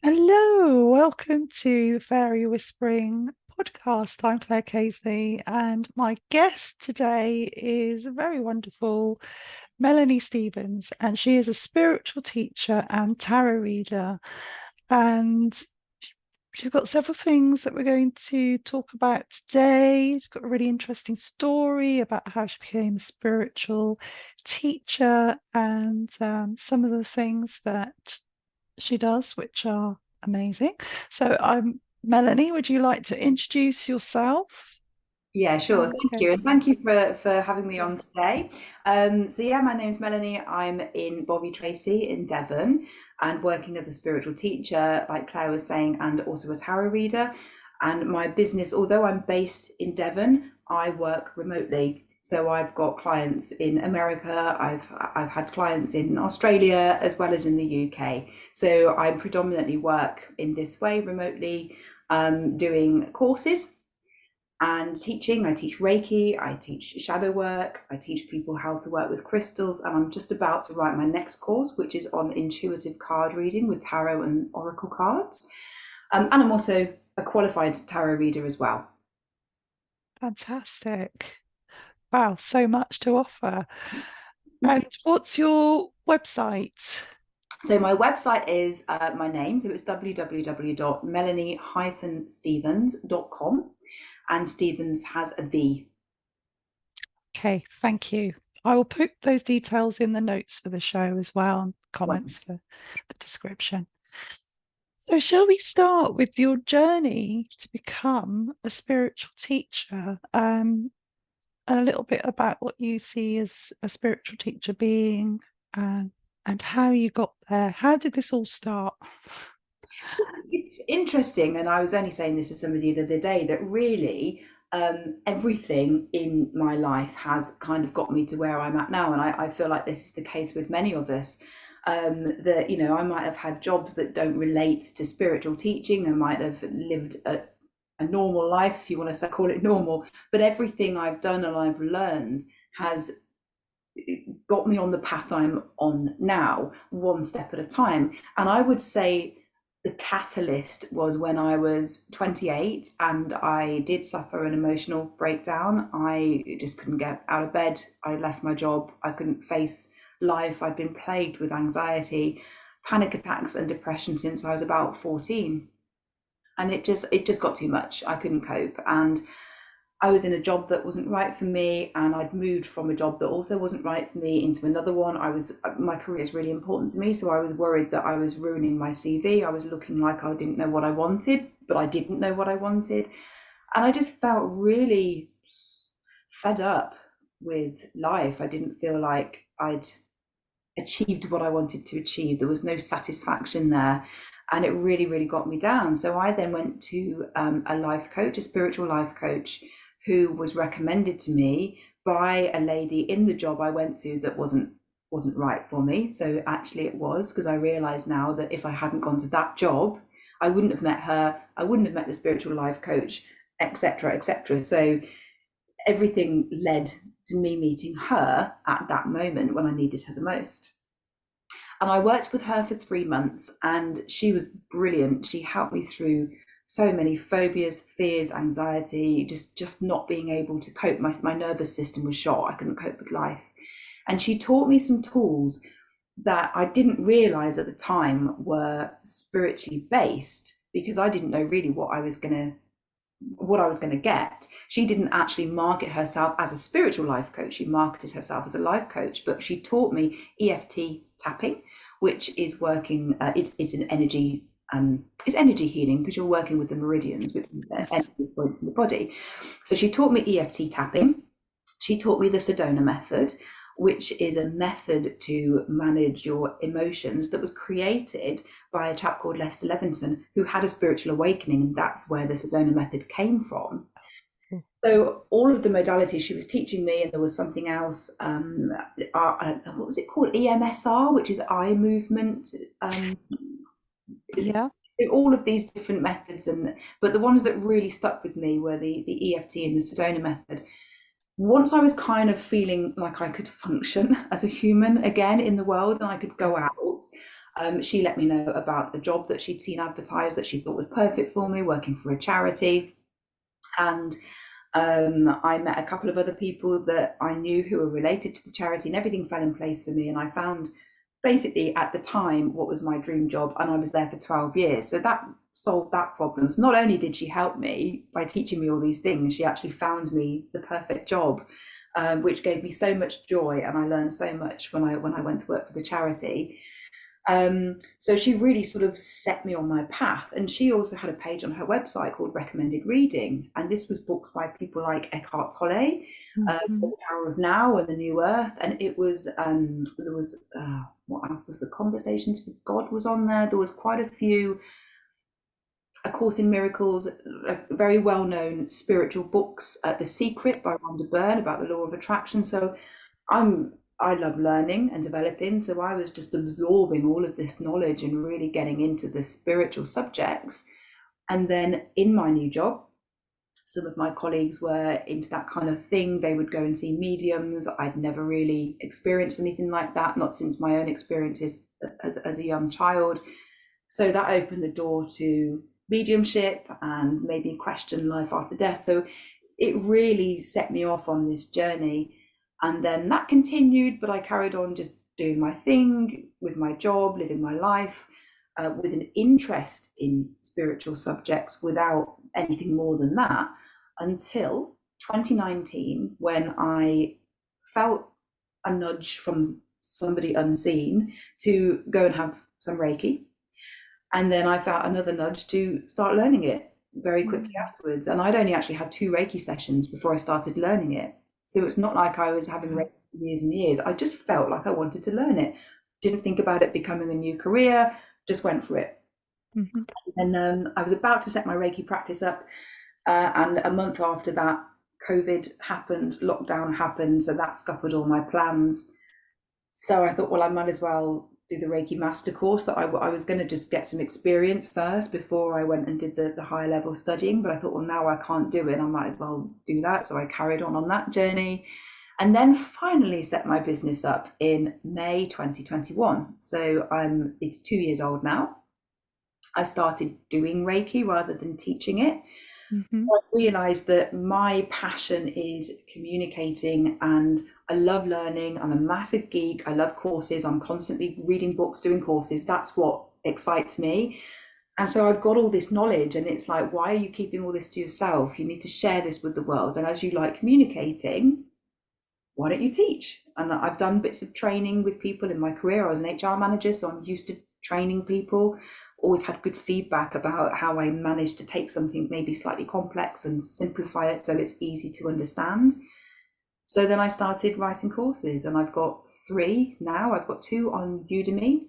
Hello, welcome to the Faery Whispering Podcast. I'm Claire Casey, and my guest today is a very wonderful Melanie Stevens, and she is a spiritual teacher and tarot reader. And she's got several things that we're going to talk about today. She's got a really interesting story about how she became a spiritual teacher and some of the things that she does, which are amazing. So I'm Melanie. Would you like to introduce yourself? Yeah, sure. Thank Okay. you. And thank you for having me Yeah. on today. My name's Melanie. I'm in Bobby Tracy in Devon and working as a spiritual teacher, like Claire was saying, and also a tarot reader. And my business, although I'm based in Devon, I work remotely. So I've got clients in America, I've had clients in Australia as well as in the UK. So I predominantly work in this way remotely, doing courses and teaching. I teach Reiki, I teach shadow work, I teach people how to work with crystals, and I'm just about to write my next course, which is on intuitive card reading with tarot and oracle cards. And I'm also a qualified tarot reader as well. Fantastic. Wow, so much to offer. And what's your website? So my website is my name, so it's www.melanie-stevens.com, and Stevens has a V. Okay, thank you. I will put those details in the notes for the show as well, and comments for the description. So, shall we start with your journey to become a spiritual teacher? And a little bit about what you see as a spiritual teacher being, and how you got there. How did this all start? It's interesting, and I was only saying this to somebody the other day, that really everything in my life has kind of got me to where I'm at now. And I feel like this is the case with many of us. That, I might have had jobs that don't relate to spiritual teaching. I might have lived a normal life, if you want to call it normal, but everything I've done and I've learned has got me on the path I'm on now, one step at a time. And I would say the catalyst was when I was 28 and I did suffer an emotional breakdown. I just couldn't get out of bed. I left my job. I couldn't face life. I'd been plagued with anxiety, panic attacks, and depression since I was about 14. And it just got too much. I couldn't cope. And I was in a job that wasn't right for me, and I'd moved from a job that also wasn't right for me into another one. My career is really important to me, so I was worried that I was ruining my CV. I was looking like I didn't know what I wanted, but I didn't know what I wanted. And I just felt really fed up with life. I didn't feel like I'd achieved what I wanted to achieve. There was no satisfaction there. And it really, really got me down. So I then went to a life coach, a spiritual life coach, who was recommended to me by a lady in the job I went to that wasn't right for me. So actually it was, because I realized now that if I hadn't gone to that job, I wouldn't have met her, I wouldn't have met the spiritual life coach, etc., etc. So everything led to me meeting her at that moment when I needed her the most. And I worked with her for 3 months, and she was brilliant. She helped me through so many phobias, fears, anxiety, just not being able to cope. My nervous system was shot. I couldn't cope with life. And she taught me some tools that I didn't realize at the time were spiritually based, because I didn't know really what I was going to get. She didn't actually market herself as a spiritual life coach. She marketed herself as a life coach, but she taught me EFT tapping, which is working. It's an energy. It's energy healing, because you're working with the meridians, with the Yes. energy points in the body. So she taught me EFT tapping. She taught me the Sedona method, which is a method to manage your emotions that was created by a chap called Lester Levinson, who had a spiritual awakening, and that's where the Sedona method came from. So all of the modalities she was teaching me, and there was something else. What was it called? EMSR, which is eye movement. Yeah. All of these different methods, but the ones that really stuck with me were the EFT and the Sedona method. Once I was kind of feeling like I could function as a human again in the world and I could go out, She let me know about a job that she'd seen advertised that she thought was perfect for me, working for a charity. And I met a couple of other people that I knew who were related to the charity, and everything fell in place for me. And I found basically at the time what was my dream job, and I was there for 12 years. So that solved that problem. So not only did she help me by teaching me all these things, she actually found me the perfect job, which gave me so much joy, and I learned so much when I went to work for the charity. So she really sort of set me on my path. And she also had a page on her website called Recommended Reading. And this was books by people like Eckhart Tolle, The Power of Now and The New Earth. And it was, there was, what else was the Conversations with God was on there. There was quite a few, A Course in Miracles, very well-known spiritual books, The Secret by Rhonda Byrne about the law of attraction. So I love learning and developing, so I was just absorbing all of this knowledge and really getting into the spiritual subjects. And then in my new job, some of my colleagues were into that kind of thing. They would go and see mediums. I'd never really experienced anything like that, not since my own experiences as a young child. So that opened the door to mediumship and made me question life after death. So it really set me off on this journey. And then that continued, but I carried on just doing my thing with my job, living my life, with an interest in spiritual subjects without anything more than that, until 2019, when I felt a nudge from somebody unseen to go and have some Reiki. And then I felt another nudge to start learning it very quickly afterwards. And I'd only actually had 2 Reiki sessions before I started learning it. So it's not like I was having Reiki for years and years. I just felt like I wanted to learn it. Didn't think about it becoming a new career, just went for it. And I was about to set my Reiki practice up. And a month after that, COVID happened, lockdown happened. So that scuppered all my plans. So I thought, well, I might as well do the Reiki master course. That I was going to just get some experience first before I went and did the higher level studying. But I thought, well, now I can't do it. I might as well do that. So I carried on that journey, and then finally set my business up in May 2021. So it's 2 years old now. I started doing Reiki rather than teaching it. I realized that my passion is communicating, and I love learning. I'm a massive geek. I love courses. I'm constantly reading books, doing courses. That's what excites me. And so I've got all this knowledge, and it's like, why are you keeping all this to yourself? You need to share this with the world. And as you like communicating, why don't you teach? And I've done bits of training with people in my career. I was an HR manager, so I'm used to training people. Always had good feedback about how I managed to take something maybe slightly complex and simplify it so it's easy to understand. So then I started writing courses, and I've got 3 now. I've got 2 on Udemy,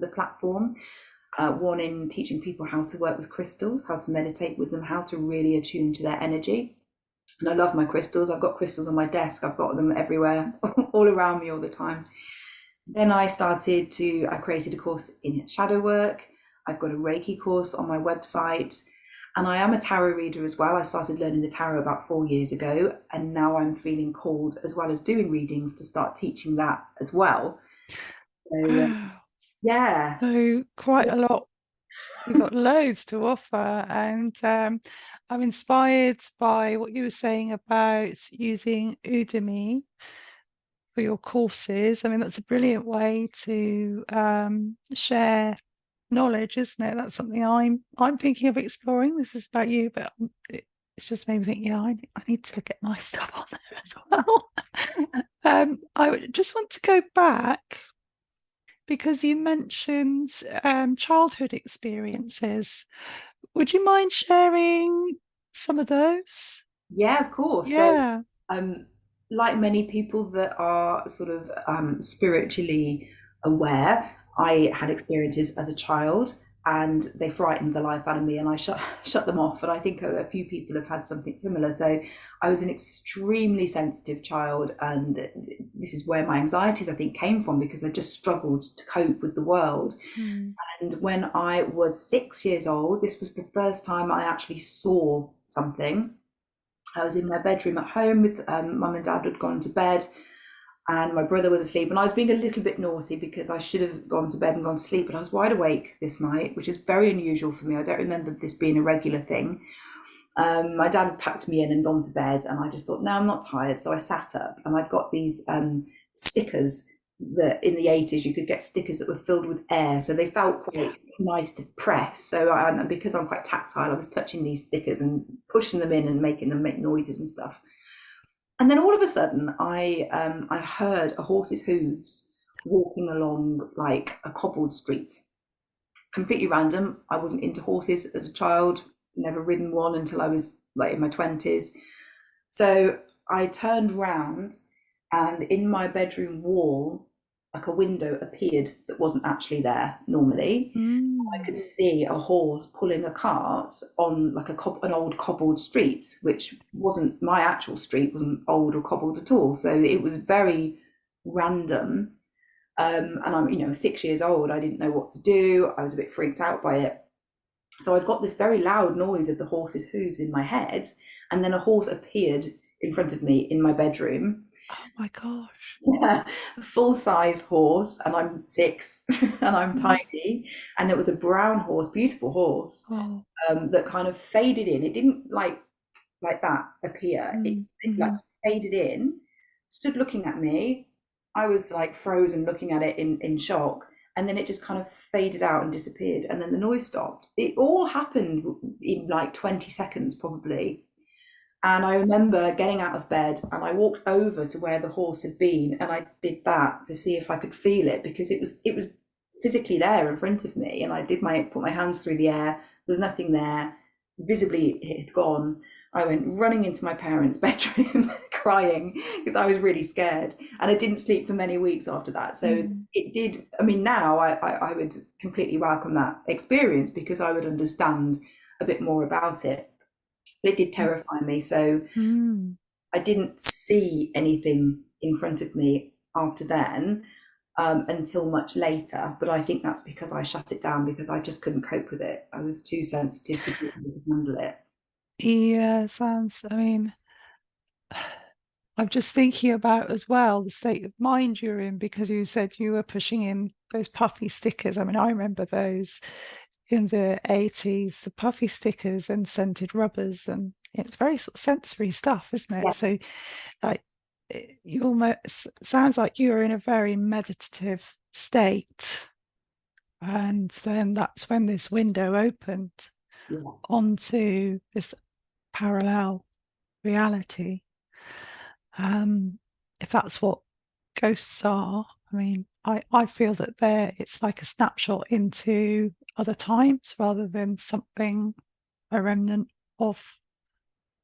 the platform, one in teaching people how to work with crystals, how to meditate with them, how to really attune to their energy. And I love my crystals. I've got crystals on my desk. I've got them everywhere, all around me all the time. Then I created a course in shadow work. I've got a Reiki course on my website, and I am a tarot reader as well. I started learning the tarot about 4 years ago, and now I'm feeling called, as well as doing readings, to start teaching that as well. So, yeah. So quite a lot. You've got loads to offer, and I'm inspired by what you were saying about using Udemy for your courses. I mean, that's a brilliant way to share knowledge, isn't it? That's something I'm thinking of exploring. This is about you, but it's just made me think, yeah, I need to get my stuff on there as well. I just want to go back because you mentioned childhood experiences. Would you mind sharing some of those? Yeah, of course. Yeah. So, like many people that are sort of spiritually aware, I had experiences as a child, and they frightened the life out of me, and I shut them off. And I think a few people have had something similar. So I was an extremely sensitive child, and this is where my anxieties, I think, came from, because I just struggled to cope with the world. And when I was 6 years old, this was the first time I actually saw something. I was in my bedroom at home with mum and dad had gone to bed, and my brother was asleep, and I was being a little bit naughty because I should have gone to bed and gone to sleep, but I was wide awake this night, which is very unusual for me. I don't remember this being a regular thing. My dad had tucked me in and gone to bed, and I just thought, no, I'm not tired. So I sat up, and I'd got these stickers that in the 80s you could get stickers that were filled with air, so they felt quite nice to press. So because I'm quite tactile, I was touching these stickers and pushing them in and making them make noises and stuff. And then all of a sudden, I heard a horse's hooves walking along like a cobbled street. Completely random. I wasn't into horses as a child, never ridden one until I was like in my 20s. So I turned round, and in my bedroom wall, like a window appeared that wasn't actually there normally. I could see a horse pulling a cart on like an old cobbled street, which wasn't my actual street, wasn't old or cobbled at all. So it was very random. And I'm, 6 years old. I didn't know what to do. I was a bit freaked out by it. So I've got this very loud noise of the horse's hooves in my head, and then a horse appeared in front of me in my bedroom. Oh my gosh. Yeah, a full-sized horse, and I'm 6 and I'm tiny, and it was a brown horse, beautiful horse, Oh. that kind of faded in. It didn't like that appear. It like faded in, stood looking at me. I was like frozen looking at it in shock, and then it just kind of faded out and disappeared, and then the noise stopped. It all happened in like 20 seconds probably. And I remember getting out of bed, and I walked over to where the horse had been, and I did that to see if I could feel it, because it was physically there in front of me. And I put my hands through the air. There was nothing there. Visibly it had gone. I went running into my parents' bedroom crying because I was really scared, and I didn't sleep for many weeks after that. So it did. I mean, now I would completely welcome that experience because I would understand a bit more about it. But it did terrify me. So I didn't see anything in front of me after then, until much later. But I think that's because I shut it down, because I just couldn't cope with it. I was too sensitive to be able to handle it. Yeah, I mean, I'm just thinking about as well the state of mind you're in, because you said you were pushing in those puffy stickers. I mean, I remember those in the 80s, the puffy stickers and scented rubbers, and it's very sort of sensory stuff, isn't it? Yeah. So like you almost sounds like you're in a very meditative state, and then that's when this window opened onto this parallel reality. If that's what ghosts are, I mean, I feel that it's like a snapshot into other times rather than something, a remnant of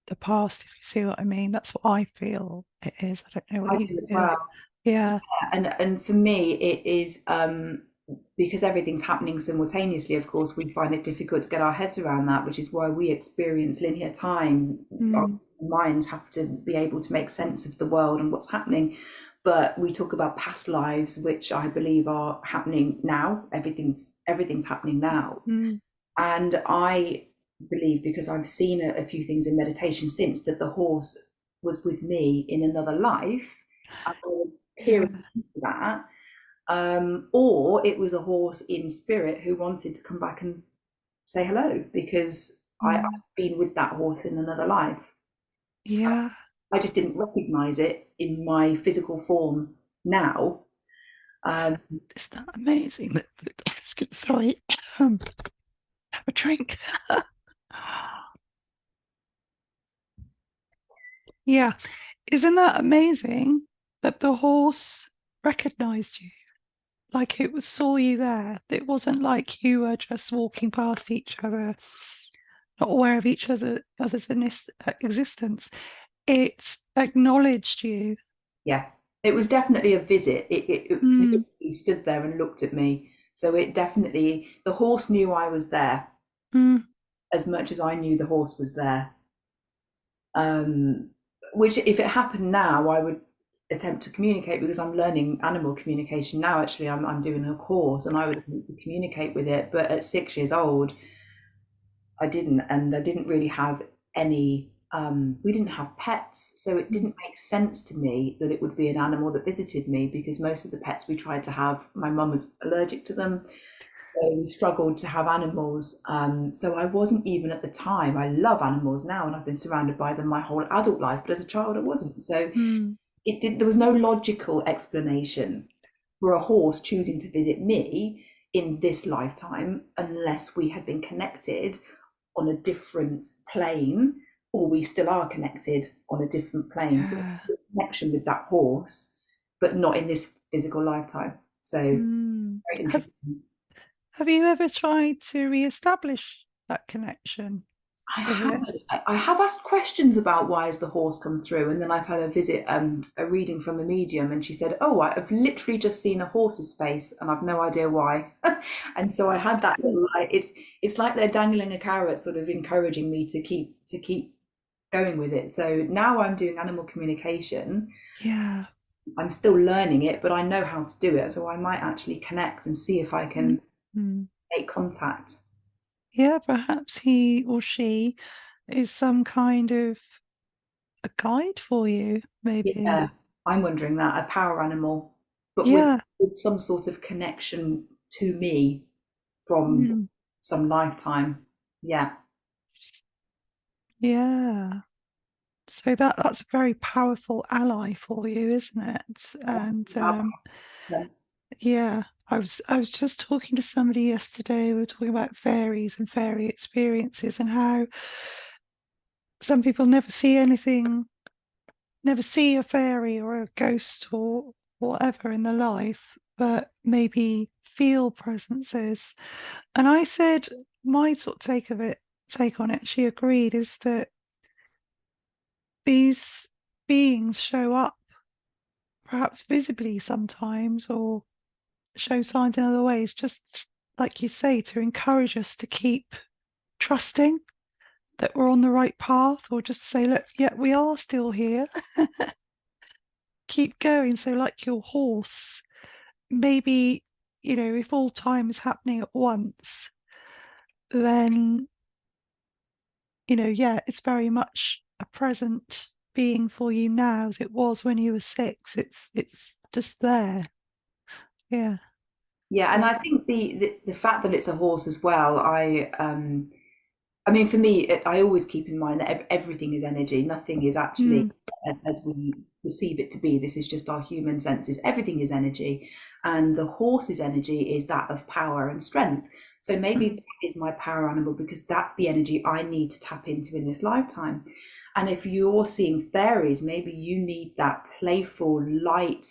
the past, if you see what I mean. That's what I feel it is. I don't know what I you do as feel. well. Yeah. And for me, it is, because everything's happening simultaneously. Of course, we find it difficult to get our heads around that, which is why we experience linear time. Our minds have to be able to make sense of the world and what's happening. But we talk about past lives, which I believe are happening now. Everything's happening now. And I believe, because I've seen a few things in meditation since, that the horse was with me in another life. I was peering into that. Or it was a horse in spirit who wanted to come back and say hello, because I've been with that horse in another life. Yeah. I just didn't recognize it in my physical form now. Isn't that amazing? Sorry, have a drink. Yeah, isn't that amazing that the horse recognized you? Like it saw you there. It wasn't like you were just walking past each other, not aware of each other's existence. It acknowledged you. Yeah, it was definitely a visit. He stood there and looked at me. So the horse knew I was there as much as I knew the horse was there. Which, if it happened now, I would attempt to communicate, because I'm learning animal communication now. Actually, I'm doing a course, and I would attempt to communicate with it. But at 6 years old, I didn't, and I didn't really have any we didn't have pets, so it Mm. didn't make sense to me that it would be an animal that visited me, because most of the pets we tried to have, my mum was allergic to them. So we struggled to have animals. So I wasn't even at the time. I love animals now, and I've been surrounded by them my whole adult life. But as a child, I wasn't. So Mm. there was no logical explanation for a horse choosing to visit me in this lifetime unless we had been connected on a different plane, or we still are connected on a different plane. But Yeah. connection with that horse, but not in this physical lifetime. So Mm. very Have interesting. Have you ever tried to re-establish that connection I with it? haven't. I have asked questions about why has the horse come through, and then I've had a visit, a reading from a medium, and she said, "Oh, I've literally just seen a horse's face, and I've no idea why." And so I had that little like, it's like they're dangling a carrot, sort of encouraging me to keep going with it. So now I'm doing animal communication. Yeah. I'm still learning it, but I know how to do it. So I might actually connect and see if I can Mm. make contact. Yeah, perhaps he or she is some kind of a guide for you, maybe. Yeah, I'm wondering that, a power animal, but Yeah. with some sort of connection to me from Mm. some lifetime. Yeah. Yeah. So that's a very powerful ally for you, isn't it? And Yeah. yeah, I was just talking to somebody yesterday. We were talking about fairies and fairy experiences and how some people never see anything, never see a fairy or a ghost or whatever in their life, but maybe feel presences. And I said my sort of take on it, she agreed, is that these beings show up perhaps visibly sometimes or show signs in other ways, just like you say, to encourage us to keep trusting that we're on the right path, or just say, look, yeah, we are still here. Keep going. So, like your horse, maybe, if all time is happening at once, then, yeah, it's very much a present being for you now as it was when you were six. It's just there. Yeah. Yeah, and Yeah. I think the fact that it's a horse as well, I mean, for me, I always keep in mind that everything is energy. Nothing is actually Mm. as we perceive it to be. This is just our human senses. Everything is energy. And the horse's energy is that of power and strength. So maybe Mm. that is my power animal, because that's the energy I need to tap into in this lifetime. And if you're seeing fairies, maybe you need that playful, light,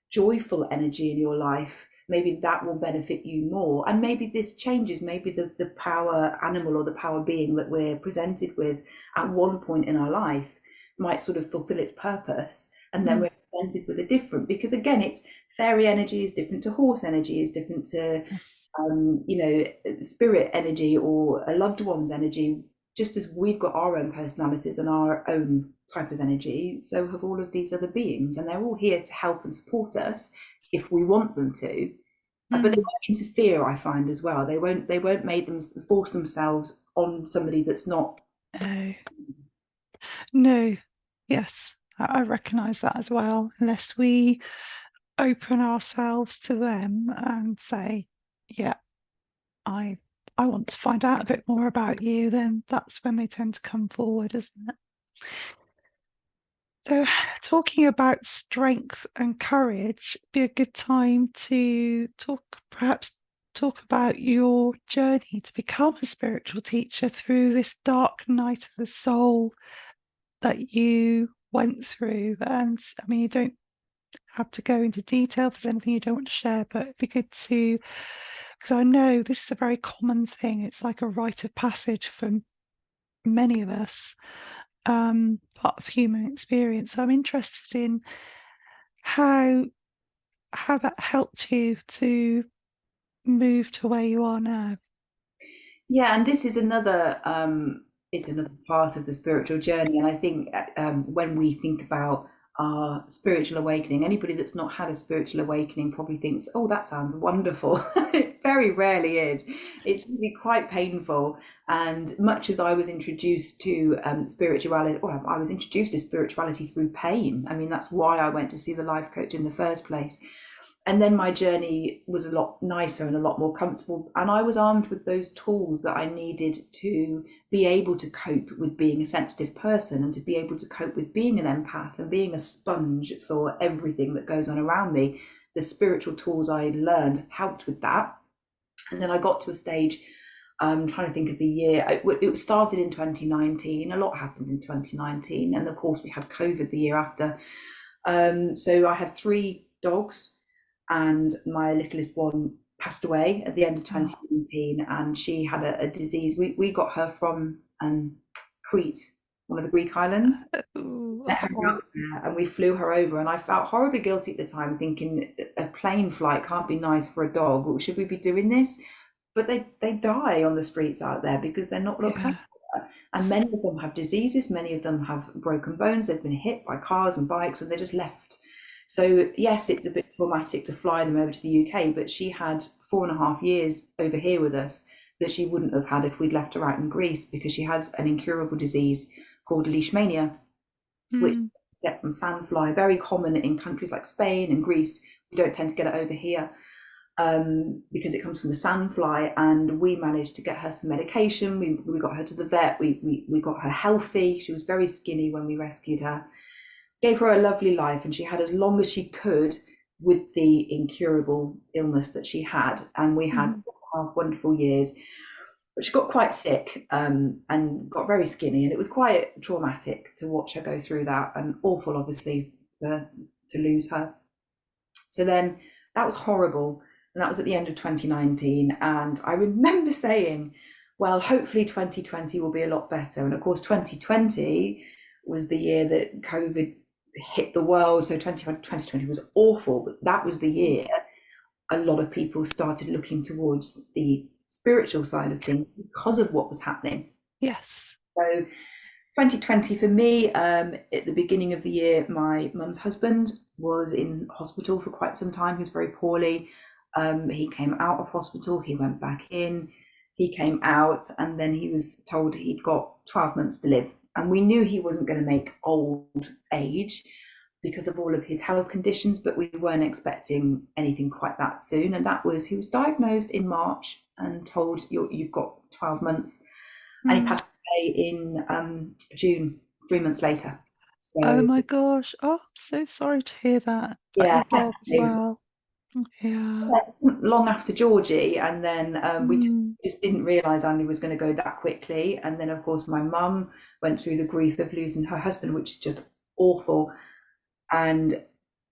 joyful energy in your life. Maybe that will benefit you more. And maybe this changes. Maybe the power animal or the power being that we're presented with at one point in our life might sort of fulfill its purpose. And then Mm. we're presented with a different, because again, it's fairy energy is different to horse energy, is different to, Yes. spirit energy or a loved one's energy. Just as we've got our own personalities and our own type of energy, so have all of these other beings, and they're all here to help and support us if we want them to. But they Mm. won't interfere, I find, as well. They won't make them force themselves on somebody that's not. No. No. Yes. I recognize that as well. Unless we open ourselves to them and say, yeah, I I want to find out a bit more about you, then that's when they tend to come forward, isn't it? So, talking about strength and courage, be a good time to perhaps talk about your journey to become a spiritual teacher through this dark night of the soul that you went through. And I mean, you don't have to go into detail if there's anything you don't want to share, but it'd be good to, because I know this is a very common thing. It's like a rite of passage for many of us, part of human experience. So I'm interested in how that helped you to move to where you are now. Yeah, and this is another it's another part of the spiritual journey. And I think when we think about our spiritual awakening, anybody that's not had a spiritual awakening probably thinks, "Oh, that sounds wonderful, very rarely is. It's really quite painful. And much as I was introduced to spirituality, well, I was introduced to spirituality through pain. I mean, that's why I went to see the life coach in the first place. And then my journey was a lot nicer and a lot more comfortable. And I was armed with those tools that I needed to be able to cope with being a sensitive person, and to be able to cope with being an empath and being a sponge for everything that goes on around me. The spiritual tools I learned helped with that. And then I got to a stage, I'm trying to think of the year, it started in 2019. A lot happened in 2019. And of course, we had COVID the year after. So I had 3 dogs, and my littlest one passed away at the end of 2019, and she had a disease. We got her from Crete, one of the Greek islands. Met her up there, and we flew her over, and I felt horribly guilty at the time, thinking a plane flight can't be nice for a dog. Should we be doing this? But they die on the streets out there because they're not looked after. And many of them have diseases, many of them have broken bones, they've been hit by cars and bikes, and they're just left. So yes, it's a bit traumatic to fly them over to the UK, but she had 4.5 years over here with us that she wouldn't have had if we'd left her out in Greece, because she has an incurable disease called leishmania, which you get from sandfly, very common in countries like Spain and Greece. We don't tend to get it over here because it comes from the sandfly. And we managed to get her some medication. We got her to the vet. We got her healthy. She was very skinny when we rescued her. Gave her a lovely life, and she had as long as she could with the incurable illness that she had. And we had 4.5 wonderful years. But she got quite sick and got very skinny, and it was quite traumatic to watch her go through that, and awful, obviously, to lose her. So then that was horrible, and that was at the end of 2019. And I remember saying, well, hopefully 2020 will be a lot better. And of course, 2020 was the year that COVID hit the world. So 2020 was awful, but that was the year a lot of people started looking towards the spiritual side of things because of what was happening. Yes. So 2020 for me, at the beginning of the year, my mum's husband was in hospital for quite some time. He was very poorly. He came out of hospital, he went back in, he came out, and then he was told he'd got 12 months to live. And we knew he wasn't going to make old age because of all of his health conditions, but we weren't expecting anything quite that soon. And that was, he was diagnosed in March and told you've got 12 months. And he passed away in June, 3 months later. So, oh my gosh. Oh, I'm so sorry to hear that. yeah, Your dog as well. Yeah. long after Georgie, and then we just didn't realise Andy was going to go that quickly. And then, of course, my mum went through the grief of losing her husband, which is just awful. And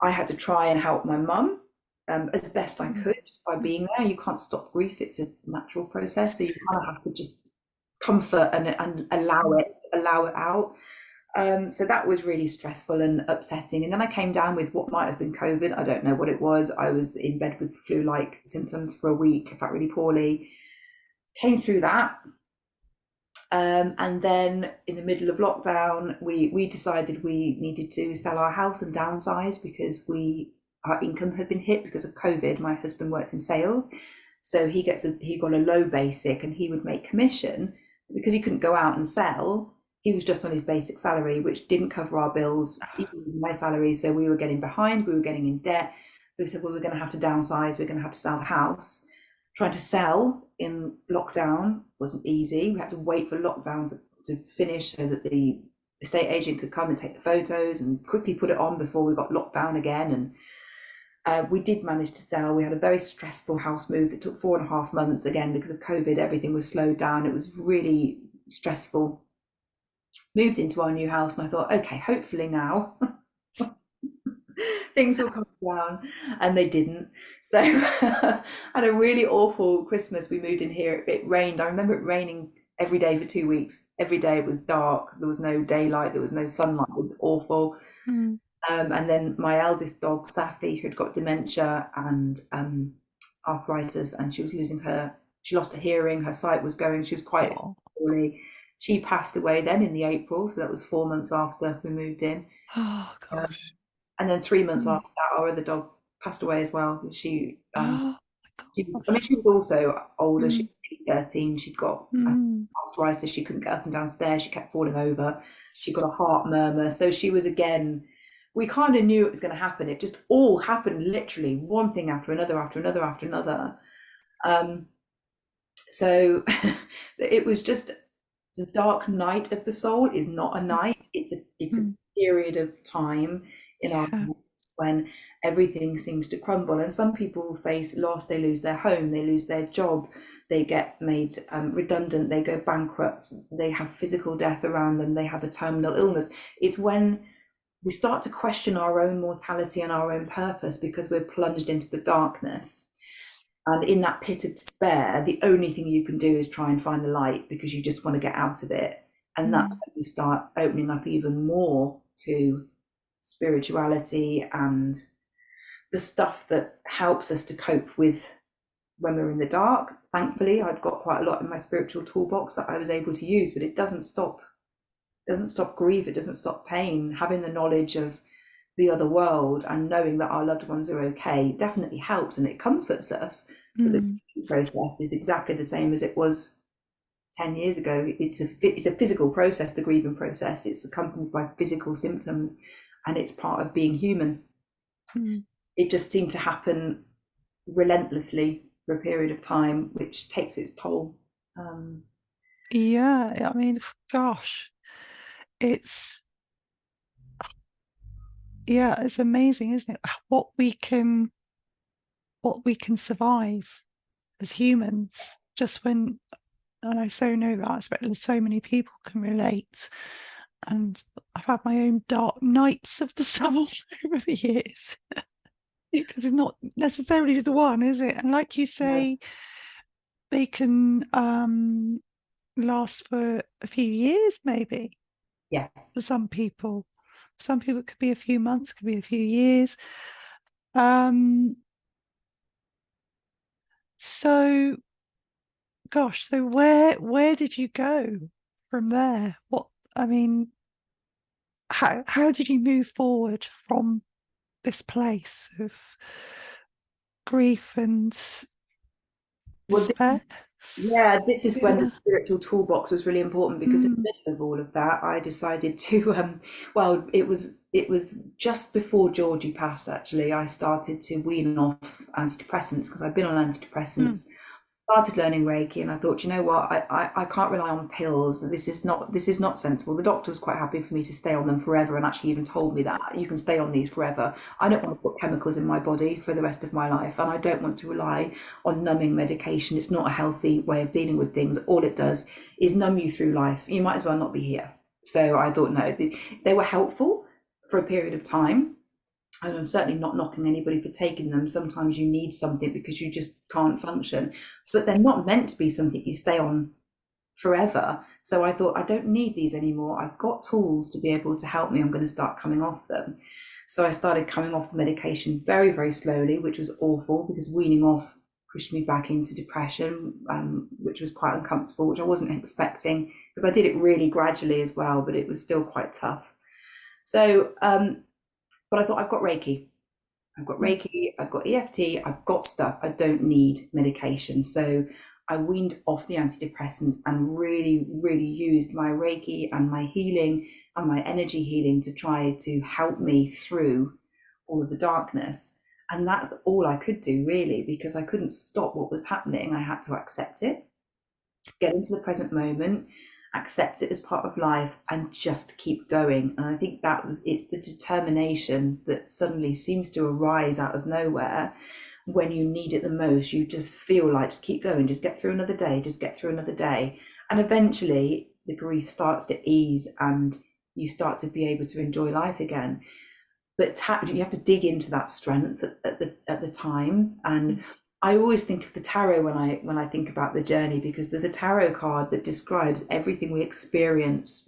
I had to try and help my mum as best I could, just by being there. You can't stop grief; it's a natural process, so you kind of have to just comfort and allow it out. So that was really stressful and upsetting. And then I came down with what might have been COVID. I don't know what it was. I was in bed with flu-like symptoms for a week. I felt really poorly. Came through that. And then in the middle of lockdown, we decided we needed to sell our house and downsize because our income had been hit because of COVID. My husband works in sales, so he got a low basic, and he would make commission because he couldn't go out and sell. He was just on his basic salary, which didn't cover our bills, even with my salary. So we were getting behind, we were getting in debt. We said, well, we're going to have to downsize, we're going to have to sell the house. Trying to sell in lockdown wasn't easy. We had to wait for lockdown to finish so that the estate agent could come and take the photos and quickly put it on before we got locked down again. And we did manage to sell. We had a very stressful house move that took 4.5 months. Again, because of COVID, everything was slowed down. It was really stressful. Moved into our new house, and I thought, okay, hopefully now things will come down, and they didn't. So I had a really awful Christmas. We moved in here, it rained. I remember it raining every day for 2 weeks. Every day it was dark, there was no daylight, there was no sunlight. It was awful. And then my eldest dog, Safi, who'd got dementia and arthritis, and she lost her hearing, her sight was going, she was quite poorly. She passed away then in the April, so that was 4 months after we moved in. Oh gosh. And then 3 months after that, our other dog passed away as well. She oh my She was also older. She Mm, was 13. She'd got mm, arthritis. She couldn't get up and down stairs. She kept falling over. She got a heart murmur. So she was, again, we kind of knew it was going to happen. It just all happened, literally one thing after another, after another, after another. Um, so, so it was just, the dark night of the soul is not a night. It's a mm, period of time in our yeah. lives when everything seems to crumble. And some people face loss. They lose their home. They lose their job. They get made redundant. They go bankrupt. They have physical death around them. They have a terminal illness. It's when we start to question our own mortality and our own purpose because we're plunged into the darkness. And in that pit of despair, the only thing you can do is try and find the light because you just want to get out of it. And that's Mm, when you start opening up even more to spirituality and the stuff that helps us to cope with when we're in the dark. Thankfully, I've got quite a lot in my spiritual toolbox that I was able to use, but it doesn't stop grief, it doesn't stop pain. Having the knowledge of the other world and knowing that our loved ones are okay definitely helps, and it comforts us. But the mm, process is exactly the same as it was 10 years ago. It's a physical process, the grieving process. It's accompanied by physical symptoms, and it's part of being human. mm. It just seemed to happen relentlessly for a period of time, which takes its toll. Um, Yeah, I mean, gosh, it's yeah, it's amazing, isn't it? What we can survive as humans just when, and I so know that, I expect so many people can relate. And I've had my own dark nights of the soul over the years because it's not necessarily just the one, is it? And like you no, say, they can last for a few years, maybe yeah. for some people. Some people it could be a few months, could be a few years. Um, so gosh, so where did you go from there? What I mean, how did you move forward from this place of grief and Well, despair? yeah, this is when the Yeah. spiritual toolbox was really important because in Mm, the middle of all of that, I decided to well, it was just before Georgie passed actually. I started to wean off antidepressants because I've been on mm, antidepressants, started learning Reiki, and I thought, you know what, I can't rely on pills. This is not sensible. The doctor was quite happy for me to stay on them forever and actually even told me that you can stay on these forever. I don't want to put chemicals in my body for the rest of my life, and I don't want to rely on numbing medication. It's not a healthy way of dealing with things. All it does is numb you through life. You might as well not be here. So I thought, no, they were helpful for a period of time, and I'm certainly not knocking anybody for taking them. Sometimes you need something because you just can't function, but they're not meant to be something you stay on forever. So I thought, I don't need these anymore. I've got tools to be able to help me. I'm going to start coming off them. So I started coming off the medication very, very slowly, which was awful because weaning off pushed me back into depression, which was quite uncomfortable, which I wasn't expecting because I did it really gradually as well, but it was still quite tough. So, but I thought, I've got Reiki. I've got mm, Reiki, I've got EFT, I've got stuff. I don't need medication. So I weaned off the antidepressants and really, really used my Reiki and my healing and my energy healing to try to help me through all of the darkness. And that's all I could do really, because I couldn't stop what was happening. I had to accept it, get into the present moment, accept it as part of life, and just keep going. And I think it's the determination that suddenly seems to arise out of nowhere when you need it the most. You just feel like, just keep going, just get through another day, just get through another day. And eventually the grief starts to ease and you start to be able to enjoy life again. But you have to dig into that strength at the time. And mm. I always think of the tarot when I think about the journey, because there's a tarot card that describes everything we experience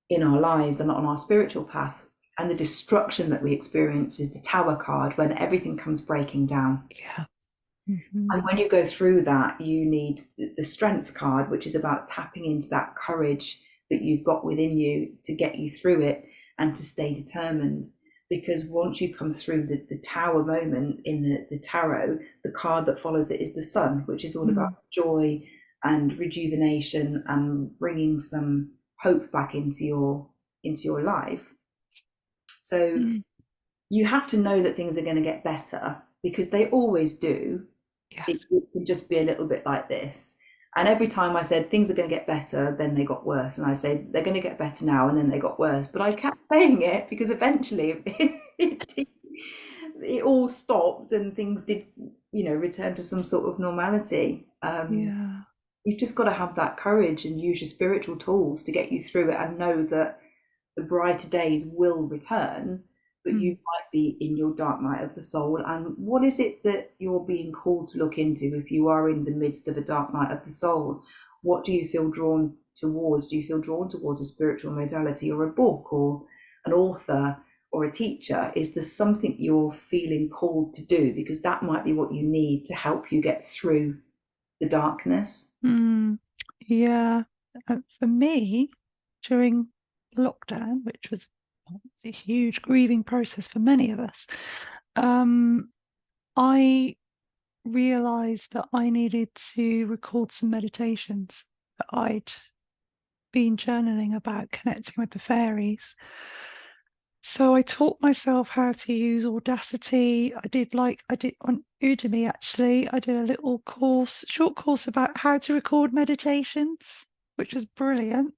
in our lives and on our spiritual path. And the destruction that we experience is the Tower card, when everything comes breaking down. Yeah. Hmm. And when you go through that, you need the Strength card, which is about tapping into that courage that you've got within you to get you through it and to stay determined. because once you come through the tower moment in the tarot, the card that follows it is the sun, which is all about Mm. joy and rejuvenation and bringing some hope back into your life. So Mm. you have to know that things are going to get better, because they always do. Yes. It can just be a little bit like this. And every time I said things are going to get better, then they got worse. And I say they're going to get better now, and then they got worse. But I kept saying it because eventually it all stopped and things did, return to some sort of normality. Yeah. You've just got to have that courage and use your spiritual tools to get you through it, and know that the brighter days will return, but you Mm. might be in your dark night of the soul. And what is it that you're being called to look into if you are in the midst of a dark night of the soul? What do you feel drawn towards? Do you feel drawn towards a spiritual modality, or a book, or an author, or a teacher? Is there something you're feeling called to do? Because that might be what you need to help you get through the darkness. Mm. Yeah. For me, during lockdown, which was a huge grieving process for many of us, I realized that I needed to record some meditations that I'd been journaling about connecting with the fairies. So I taught myself how to use Audacity. I did on Udemy actually. I did a little course, short course about how to record meditations, which was brilliant.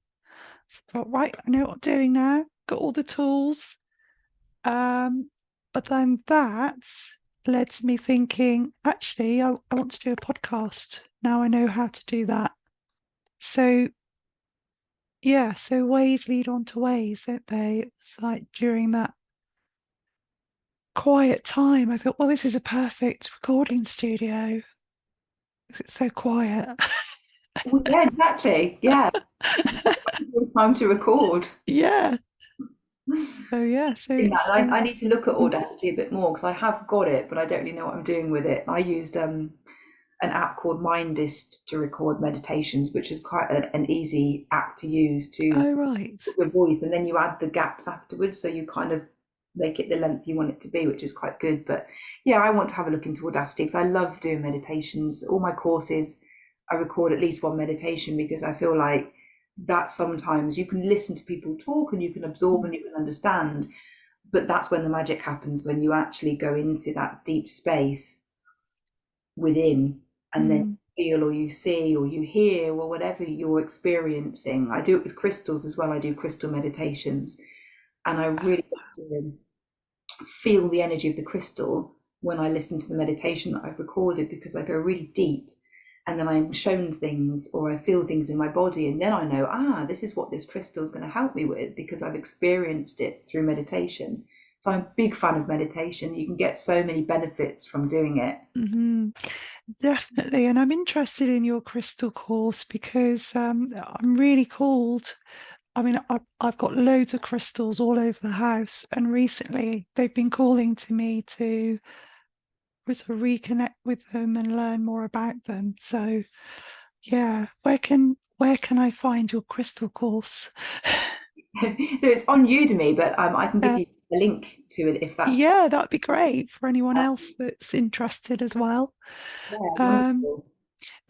So I thought, right, I know what I'm doing now. Got all the tools. But then that led to me thinking, actually, I want to do a podcast. Now I know how to do that. So yeah, so ways lead on to ways, don't they? It's like during that quiet time, I thought, well, this is a perfect recording studio because it's so quiet. Well, yeah, exactly. Yeah, time to record. Yeah. So yeah, so Seen that. it's I need to look at Audacity a bit more, because I have got it, but I don't really know what I'm doing with it. I used an app called Mindist to record meditations, which is quite an easy app to use to oh right. put your voice, and then you add the gaps afterwards, so you kind of make it the length you want it to be, which is quite good. But yeah, I want to have a look into Audacity, because I love doing meditations. All my courses, I record at least one meditation, because I feel like that sometimes you can listen to people talk and you can absorb and you can understand, but that's when the magic happens, when you actually go into that deep space within, and then Mm. feel, or you see, or you hear, or whatever you're experiencing. I do it with crystals as well. I do crystal meditations, and I really get to feel the energy of the crystal when I listen to the meditation that I've recorded, because I go really deep, and then I'm shown things, or I feel things in my body, and then I know, this is what this crystal is going to help me with, because I've experienced it through meditation. So I'm a big fan of meditation. You can get so many benefits from doing it. Hmm. Definitely. And I'm interested in your crystal course because I'm really called. I mean, I've got loads of crystals all over the house, and recently they've been calling to me to sort of reconnect with them and learn more about them. So yeah, where can I find your crystal course? So it's on Udemy, but I can give Uh, you a link to it if that's, yeah, that'd be great for anyone else that's interested as well. yeah, Um, wonderful.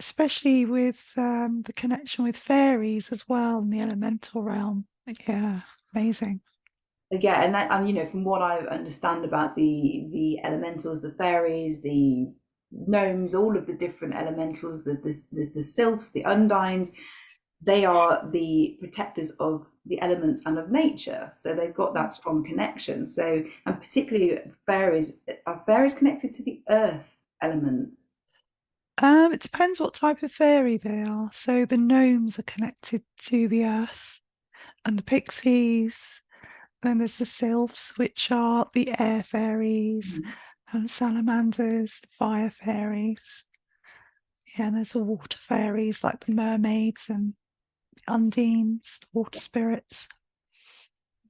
Especially with the connection with fairies as well in the elemental realm. Yeah, amazing. Yeah, and from what I understand about the elementals, the fairies, the gnomes, all of the different elementals, the sylphs, the undines, they are the protectors of the elements and of nature. So they've got that strong connection. So, and particularly fairies, are fairies connected to the earth element? It depends what type of fairy they are. So the gnomes are connected to the earth, and the pixies. Then there's the sylphs, which are the air fairies, Mhm. and salamanders, the fire fairies. Yeah, and there's the water fairies like the mermaids and the undines, the water spirits.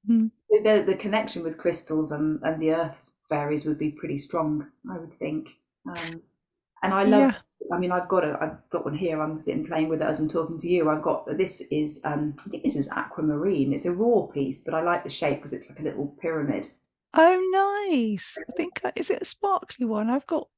Mm. The connection with crystals and the earth fairies would be pretty strong, I would think. And I love. Yeah. I mean, I've got one here. I'm sitting playing with it as I'm talking to you. I've got this is I think this is aquamarine. It's a raw piece, but I like the shape because it's like a little pyramid. Oh, nice. I think is it a sparkly one? I've got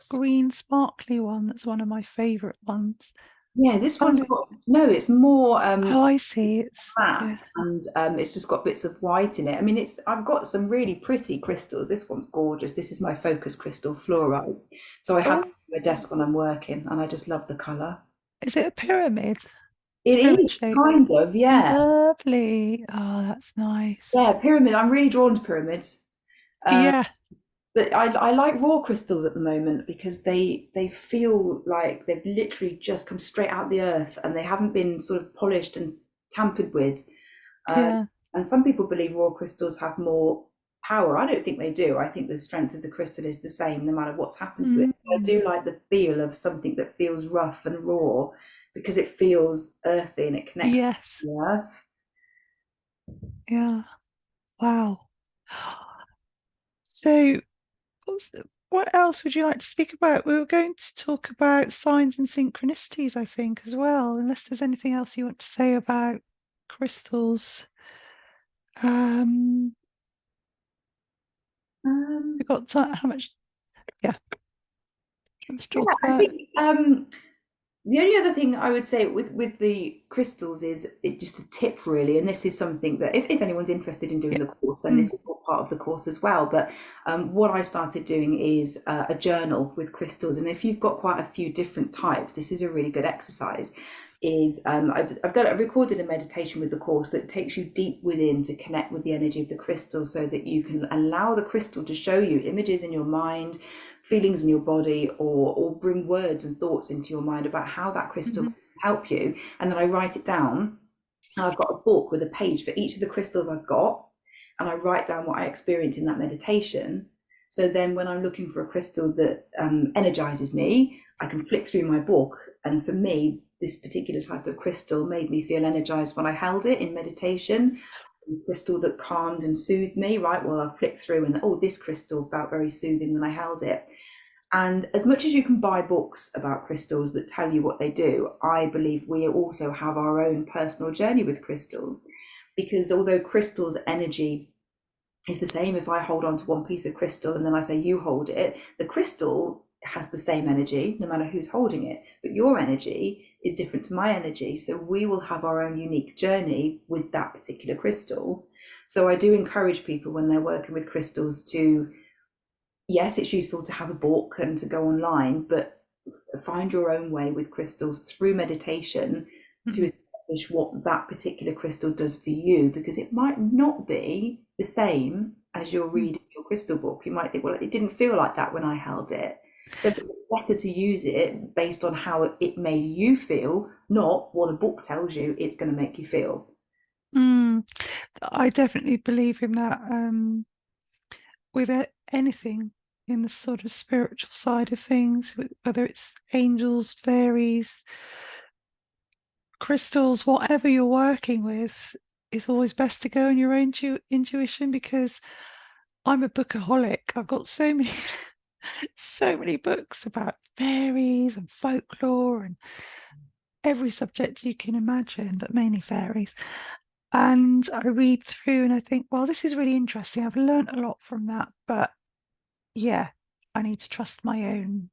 green sparkly one. That's one of my favorite ones. Yeah, this Oh one's no. got no, it's more Oh, I see. It's yeah. matte, and it's just got bits of white in it. I mean, it's I've got some really pretty crystals. This one's gorgeous. This is my focus crystal fluorite. So I have Oh, it on my desk when I'm working, and I just love the colour. is it a pyramid? It Pyramid is shape. kind of, yeah. Lovely. Oh, that's nice. Yeah, pyramid. I'm really drawn to pyramids. Uh, Yeah, but I like raw crystals at the moment because they feel like they've literally just come straight out of the earth and they haven't been sort of polished and tampered with. Um, yeah. and some people believe raw crystals have more power. I don't think they do. I think the strength of the crystal is the same no matter what's happened to it. I Mm, do like the feel of something that feels rough and raw because it feels earthy and it connects to yes. the earth. Yeah. Wow. So, what else would you like to speak about? We were going to talk about signs and synchronicities, I think, as well, unless there's anything else you want to say about crystals. Um, we Um, got time, how much? Yeah, let's yeah, talk I about. think the only other thing I would say with the crystals is it just a tip really, and this is something that if anyone's interested in doing Yeah. the course, then Mm, this is all part of the course as well. But what I started doing is a journal with crystals, and if you've got quite a few different types, this is a really good exercise. Is I've recorded a meditation with the course that takes you deep within to connect with the energy of the crystal, so that you can allow the crystal to show you images in your mind, feelings in your body, or bring words and thoughts into your mind about how that crystal mhm, can help you. And then I write it down. And I've got a book with a page for each of the crystals I've got, and I write down what I experience in that meditation. So then, when I'm looking for a crystal that energizes me, I can flick through my book. And for me, this particular type of crystal made me feel energized when I held it in meditation. A crystal that calmed and soothed me, right? Well, I flicked through and oh, this crystal felt very soothing when I held it. And as much as you can buy books about crystals that tell you what they do, I believe we also have our own personal journey with crystals. Because although crystals' energy is the same, if I hold on to one piece of crystal and then I say you hold it, the crystal has the same energy no matter who's holding it. But your energy is different to my energy. So we will have our own unique journey with that particular crystal. So I do encourage people when they're working with crystals to, yes, it's useful to have a book and to go online, but find your own way with crystals through meditation to mhm, establish what that particular crystal does for you, because it might not be the same as you're mm, reading your crystal book. You might think, well, it didn't feel like that when I held it. So it's better to use it based on how it made you feel, not what a book tells you it's going to make you feel. mm. I definitely believe in that. With anything in the sort of spiritual side of things, whether it's angels, fairies, crystals, whatever you're working with, it's always best to go on your own intuition because I'm a bookaholic. I've got so many, so many books about fairies and folklore and every subject you can imagine, but mainly fairies. And I read through and I think, well, this is really interesting. I've learned a lot from that, but yeah, I need to trust my own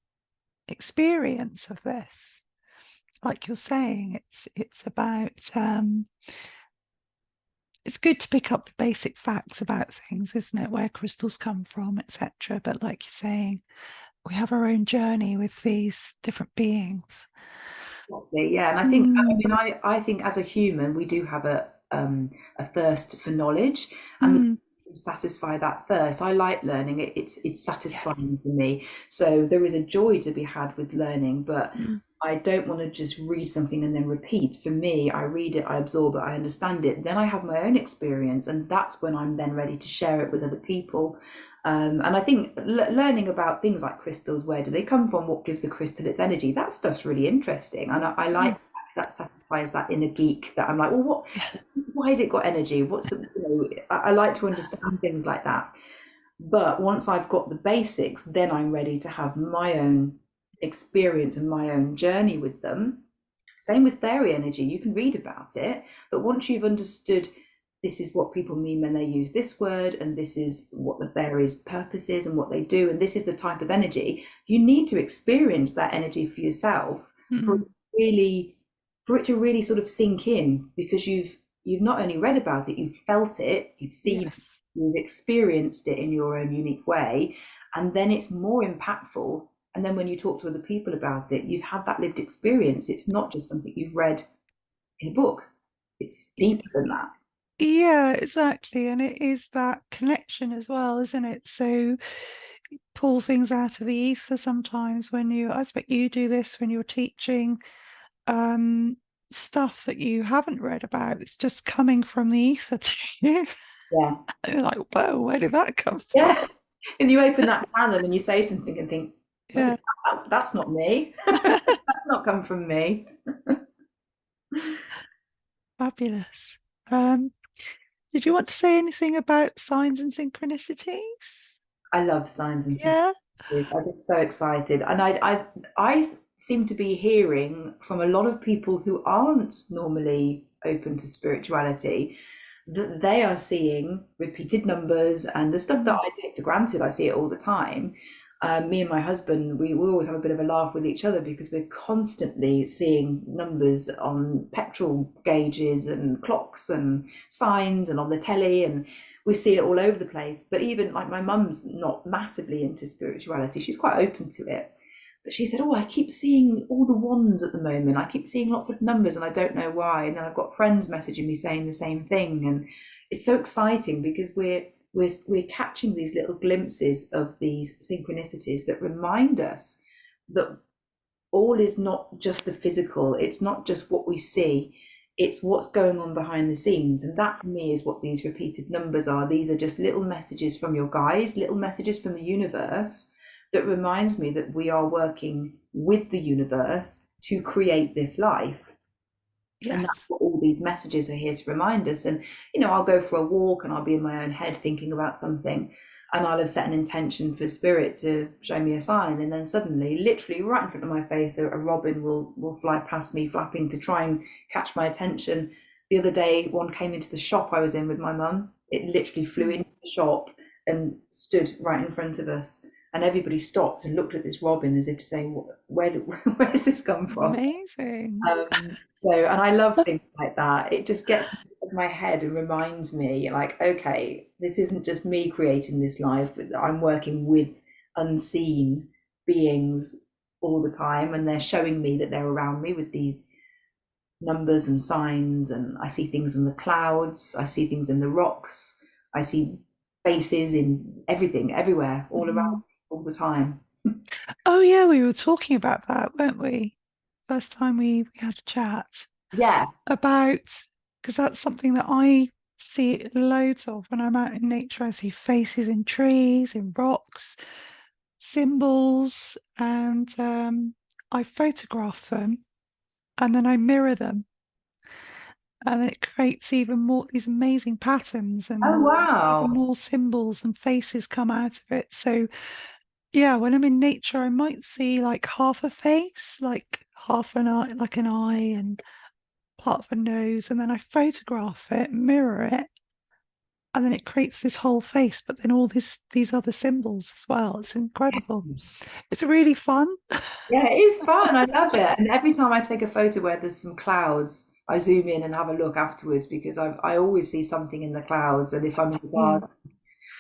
experience of this. Like you're saying, it's about it's good to pick up the basic facts about things, isn't it? Where crystals come from, etc. But like you're saying, we have our own journey with these different beings. Exactly, yeah, and I think I Mm, mean I think as a human we do have a thirst for knowledge, and the mm, books can satisfy that thirst. I like learning; it's yeah. satisfying for me. So there is a joy to be had with learning, but Mm, I don't want to just read something and then repeat. For me, I read it, I absorb it, I understand it. Then I have my own experience, and that's when I'm then ready to share it with other people. And I think learning about things like crystals, where do they come from? What gives a crystal its energy? That stuff's really interesting, and I mm, like that satisfies that inner geek. That I'm like, well, what? yeah. Why has it got energy? I like to understand things like that. But once I've got the basics, then I'm ready to have my own experience and my own journey with them. Same with fairy energy. You can read about it, but once you've understood this is what people mean when they use this word, and this is what the fairies' purpose is and what they do, and this is the type of energy. You need to experience that energy for yourself for Mm. really for it to really sort of sink in, because you've not only read about it, you've felt it, you've seen, Yes. you've experienced it in your own unique way, and then it's more impactful. And then when you talk to other people about it, you've had that lived experience. It's not just something you've read in a book. It's deeper than that. Yeah, exactly. And it is that connection as well, isn't it? So pull things out of the ether sometimes when I expect you do this when you're teaching um stuff that you haven't read about. It's just coming from the ether to you. Yeah. And you're like, whoa, where did that come from? Yeah. And you open that can and you say something and think, oh, Yeah. that's not me. That's not come from me. Fabulous. Did you want to say anything about signs and synchronicities? I love signs and Yeah. synchronicities. I get so excited. And I seem to be hearing from a lot of people who aren't normally open to spirituality that they are seeing repeated numbers, and the stuff that Mm. I take for granted, I see it all the time. Me and my husband, we always have a bit of a laugh with each other because we're constantly seeing numbers on petrol gauges and clocks and signs and on the telly, and we see it all over the place. But even like my mum's not massively into spirituality, she's quite open to it. But she said, "Oh, I keep seeing all the ones at the moment. I keep seeing lots of numbers, and I don't know why." And then I've got friends messaging me saying the same thing, and it's so exciting because we're catching these little glimpses of these synchronicities that remind us that all is not just the physical. It's not just what we see. It's what's going on behind the scenes. And that for me is what these repeated numbers are. These are just little messages from your guides, little messages from the universe that reminds me that we are working with the universe to create this life. And that's Yes. what all these messages are here to remind us. And, I'll go for a walk and I'll be in my own head thinking about something. And I'll have set an intention for spirit to show me a sign. And then suddenly, literally right in front of my face, a robin will fly past me, flapping to try and catch my attention. The other day, one came into the shop I was in with my mum. It literally flew Mm. into the shop and stood right in front of us. And everybody stopped and looked at this robin as if to say, where does this come from? Amazing. And I love things like that. It just gets me out of my head and reminds me, like, okay, this isn't just me creating this life. I'm working with unseen beings all the time, and they're showing me that they're around me with these numbers and signs. And I see things in the clouds, I see things in the rocks, I see faces in everything, everywhere, all around, Mm. all the time. Oh, yeah, we were talking about that, weren't we? First time we had a chat Yeah. about, because that's something that I see loads of when I'm out in nature. I see faces in trees, in rocks, symbols, and I photograph them and then I mirror them. And then it creates even more these amazing patterns Oh, and even wow. more symbols and faces come out of it. So yeah, when I'm in nature, I might see like half a face, like half an eye, like an eye and part of a nose, and then I photograph it, mirror it, and then it creates this whole face, but then all these other symbols as well. It's incredible. It's really fun. Yeah, it is fun. I love it. And every time I take a photo where there's some clouds, I zoom in and have a look afterwards because I always see something in the clouds. And if I'm in the Mm. garden,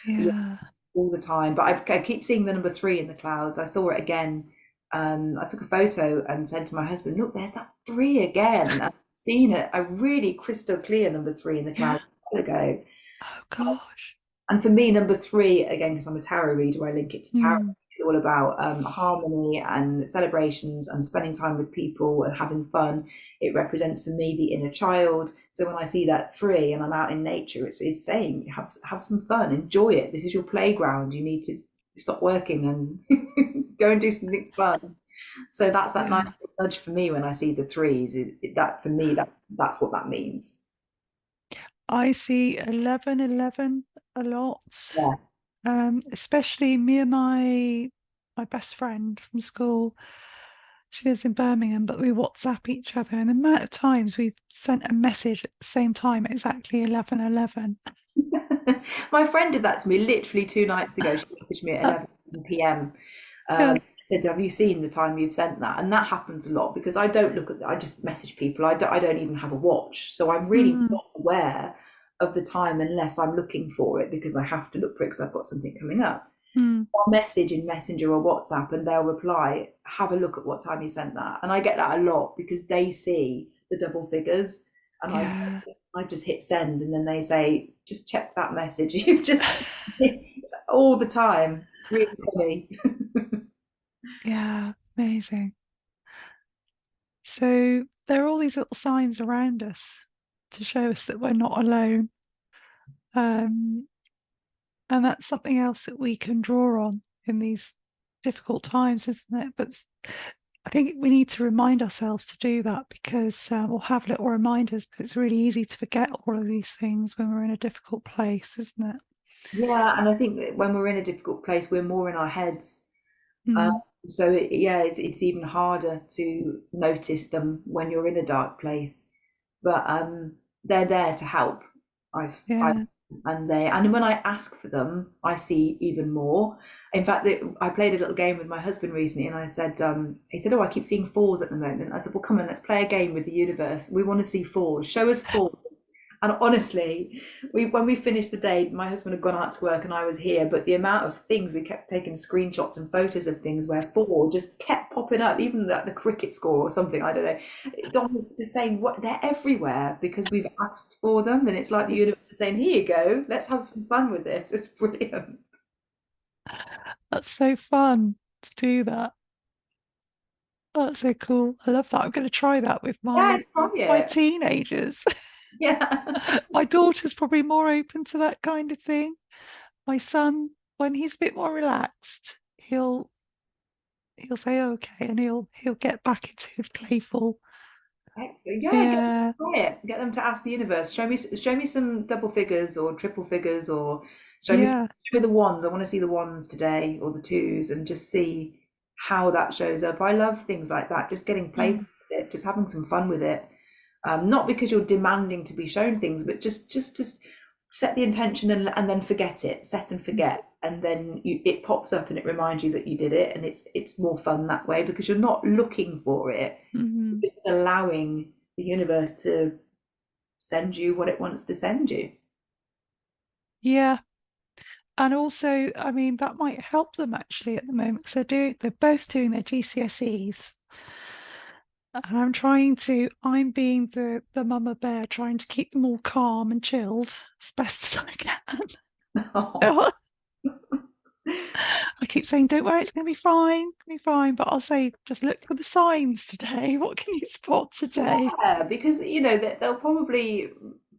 yeah, Yeah. all the time. But I keep seeing the number 3 in the clouds. I saw it again. I took a photo and said to my husband, "Look, there's that 3 again." And I've seen it, a really crystal clear number 3 in the Yeah. clouds a while ago. Oh gosh. And for me, number 3, again, because I'm a tarot reader, I link it to tarot. Mm. It's all about harmony and celebrations and spending time with people and having fun. It represents for me the inner child. So when I see that 3 and I'm out in nature, it's saying have some fun, enjoy it. This is your playground. You need to stop working and go and do something fun. So that's that nice Yeah. nudge for me when I see the 3s. That for me, that's what that means. I see 1111 a lot. Yeah. Especially me and my best friend from school. She lives in Birmingham, but we WhatsApp each other, and the amount of times we've sent a message at the same time, exactly 11:11. My friend did that to me literally 2 nights ago. She messaged me at Uh, 11 p.m. yeah. Said, "Have you seen the time you've sent that?" And that happens a lot because I don't look at. I just message people. I don't even have a watch, so I'm really Mm, not aware of the time unless I'm looking for it because I have to look for it because I've got something coming up. mm, I'll message in Messenger or WhatsApp and they'll reply, "Have a look at what time you sent that." And I get that a lot because they see the double figures and yeah. I just hit send and then they say, "Just check that message you've just it's all the time. It's really funny. Yeah, amazing. So there are all these little signs around us to show us that we're not alone. Um, and that's something else that we can draw on in these difficult times, isn't it? But I think we need to remind ourselves to do that because we'll have little reminders, but it's really easy to forget all of these things when we're in a difficult place, isn't it? Yeah, and I think that when we're in a difficult place, we're more in our heads. Um, Mm, yeah, it's even harder to notice them when you're in a dark place. But they're there to help. I yeah. and when I ask for them, I see even more. In fact, I played a little game with my husband recently, and I said, he said, "Oh, I keep seeing fours at the moment." I said, "Well, come on, let's play a game with the universe. We want to see fours. Show us fours." And honestly, when we finished the day, my husband had gone out to work and I was here, but the amount of things we kept taking screenshots and photos of things where four just kept popping up, even the cricket score or something, I don't know. Don was just saying what they're everywhere because we've asked for them, and it's like the universe is saying, "Here you go, let's have some fun with this." It's brilliant. That's so fun to do that. Oh, that's so cool. I love that. I'm going to try that with Yeah, try my it. teenagers. Yeah. My daughter's probably more open to that kind of thing. My son, when he's a bit more relaxed, he'll say okay, and he'll get back into his playful. Yeah, get them to Yeah, try it. Get them to ask the universe. Show me some double figures or triple figures, or yeah. show me the ones. I want to see the ones today, or the twos, and just see how that shows up. I love things like that. Just getting playful Mm, with it, just having some fun with it. Not because you're demanding to be shown things, but just set the intention and then forget it. Set and forget, and then it pops up and it reminds you that you did it, and it's more fun that way because you're not looking for it. mm, It's allowing the universe to send you what it wants to send you. yeah. And also, I mean, that might help them actually at the moment because they're both doing their GCSEs. And I'm being the mama bear, trying to keep them all calm and chilled as best as I can. So I keep saying, "Don't worry, it's going to be fine, it's going to be fine." But I'll say, "Just look for the signs today. What can you spot today?" Yeah, because they'll probably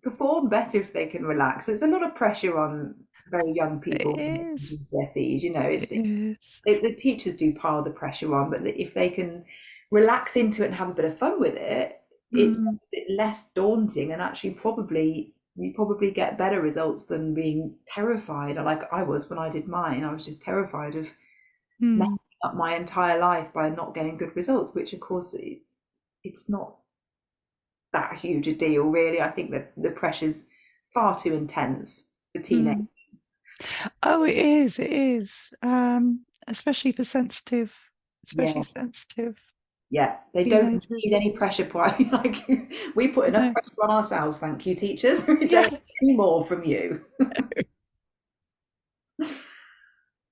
perform better if they can relax. It's a lot of pressure on very young It people when they is. do GCSEs. It is. The teachers do pile the pressure on, but if they can relax into it and have a bit of fun with it, it Mm, makes it less daunting and actually probably you probably get better results than being terrified. Like I was when I did mine. I was just terrified of messing mm. up my entire life by not getting good results, which of course it's not that huge a deal, really. I think that the pressure's far too intense for teenage. Mm. Oh, it is. It is. Especially for especially Yeah, sensitive yeah. They don't need teenagers. any pressure point. Like we put enough No. pressure on ourselves, thank you, teachers. We don't Yeah. need any more from you.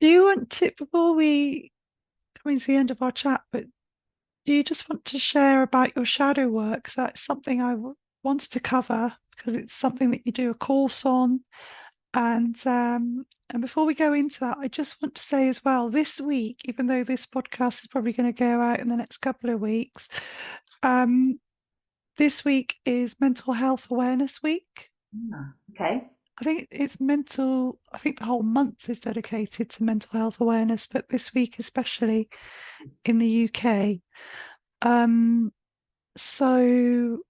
Do you want to, before we come to the end of our chat, but do you just want to share about your shadow work? 'Cause that's something wanted to cover because it's something that you do a course on. And before we go into that, I just want to say as well, this week, even though this podcast is probably going to go out in the next couple of weeks, um, this week is Mental Health Awareness Week. Ah, okay. I think the whole month is dedicated to mental health awareness, but this week especially in the UK. Um, so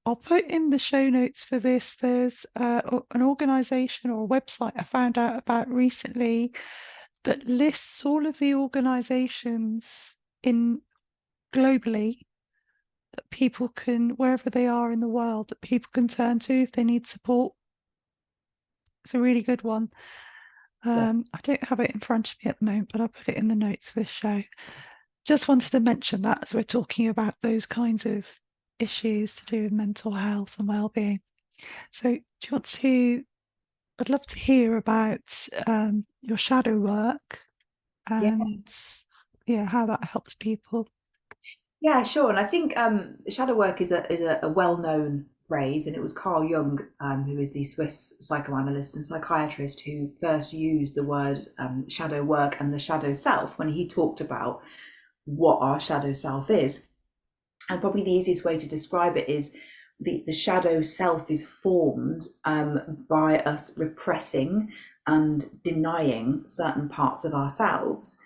I'll put in the show notes for this. There's an organization or a website I found out about recently that lists all of the organizations in globally that people can, wherever they are in the world, that people can turn to if they need support. It's a really good one. Yeah. I don't have it in front of me at the moment, but I'll put it in the notes for this show. Just wanted to mention that as we're talking about those kinds of issues to do with mental health and well-being. So do you want to, I'd love to hear about your shadow work Yeah. and how that helps people. Yeah, sure. And I think shadow work is a well-known phrase, and it was Carl Jung, who is the Swiss psychoanalyst and psychiatrist, who first used the word shadow work and the shadow self when he talked about what our shadow self is. And probably the easiest way to describe it is the shadow self is formed by us repressing and denying certain parts of ourselves.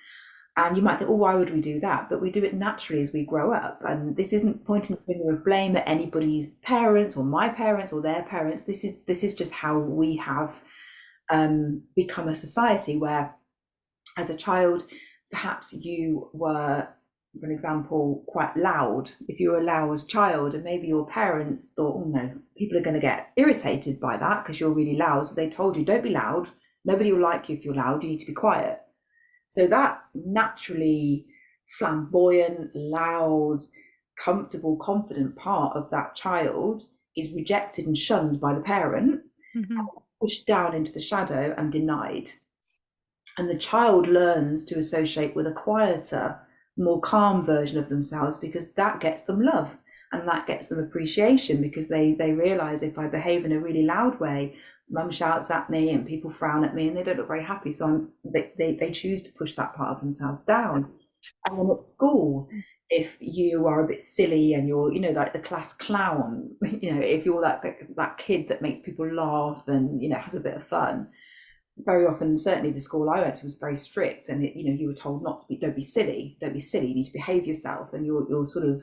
And you might think, oh, why would we do that? But we do it naturally as we grow up. And this isn't pointing the finger of blame at anybody's parents or my parents or their parents. This is just how we have become a society where, as a child, perhaps you were, for an example, quite loud. If you were a loud child, and maybe your parents thought, oh no, people are going to get irritated by that because you're really loud. So they told you, don't be loud. Nobody will like you if you're loud. You need to be quiet. So that naturally flamboyant, loud, comfortable, confident part of that child is rejected and shunned by the parent, Mm-hmm. pushed down into the shadow and denied. And the child learns to associate with a quieter, more calm version of themselves because that gets them love and that gets them appreciation, because they realize, if I behave in a really loud way, mum shouts at me and people frown at me and they don't look very happy. So they choose to push that part of themselves down. And then at school, if you are a bit silly and you're, like the class clown, if you're that kid that makes people laugh and, has a bit of fun, very often, certainly the school I went to was very strict, and you were told not to be, don't be silly, you need to behave yourself, and you're sort of,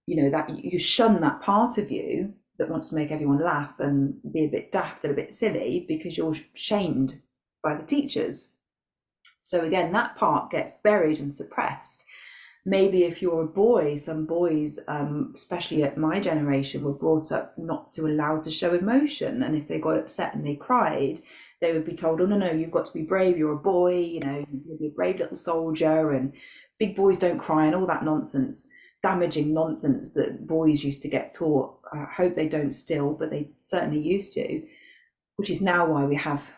that you shun that part of you that wants to make everyone laugh and be a bit daft and a bit silly because you're shamed by the teachers. So again, that part gets buried and suppressed. Maybe if you're a boy, some boys, especially at my generation, were brought up not to allow to show emotion, and if they got upset and they cried, they would be told, oh no, you've got to be brave, you're a boy, you'll be a brave little soldier, and big boys don't cry, and all that nonsense, damaging nonsense that boys used to get taught. I hope they don't still, but they certainly used to, which is now why we have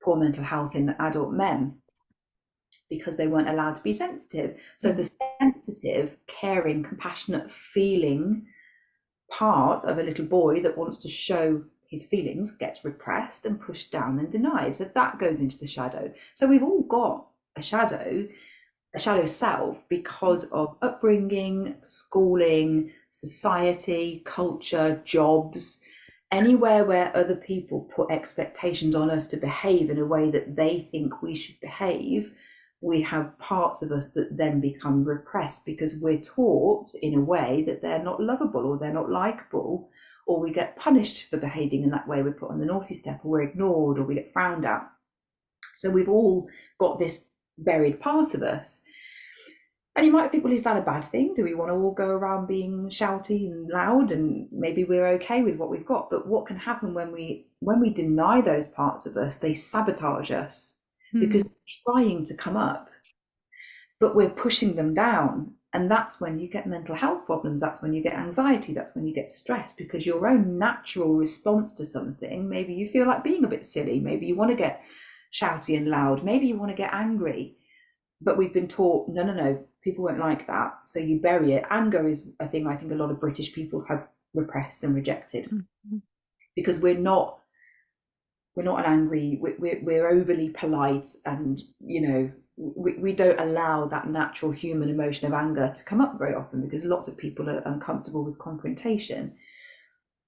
poor mental health in adult men, because they weren't allowed to be sensitive. So the sensitive, caring, compassionate, feeling part of a little boy that wants to show his feelings gets repressed and pushed down and denied. So that goes into the shadow. So we've all got a shadow self because of upbringing, schooling, society, culture, jobs, anywhere where other people put expectations on us to behave in a way that they think we should behave. We have parts of us that then become repressed because we're taught in a way that they're not lovable or they're not likable, or we get punished for behaving in that way. We're put on the naughty step, or we're ignored, or we get frowned at. So we've all got this buried part of us. And you might think, well, is that a bad thing? Do we want to all go around being shouty and loud, and maybe we're okay with what we've got? But what can happen when we deny those parts of us? They sabotage us because they're trying to come up, but we're pushing them down. And that's when you get mental health problems. That's when you get anxiety. That's when you get stress, because your own natural response to something, maybe you feel like being a bit silly. Maybe you want to get shouty and loud. Maybe you want to get angry. But we've been taught, no, people won't like that. So you bury it. Anger is a thing I think a lot of British people have repressed and rejected, because we're not an angry, we're overly polite, and we don't allow that natural human emotion of anger to come up very often, because lots of people are uncomfortable with confrontation.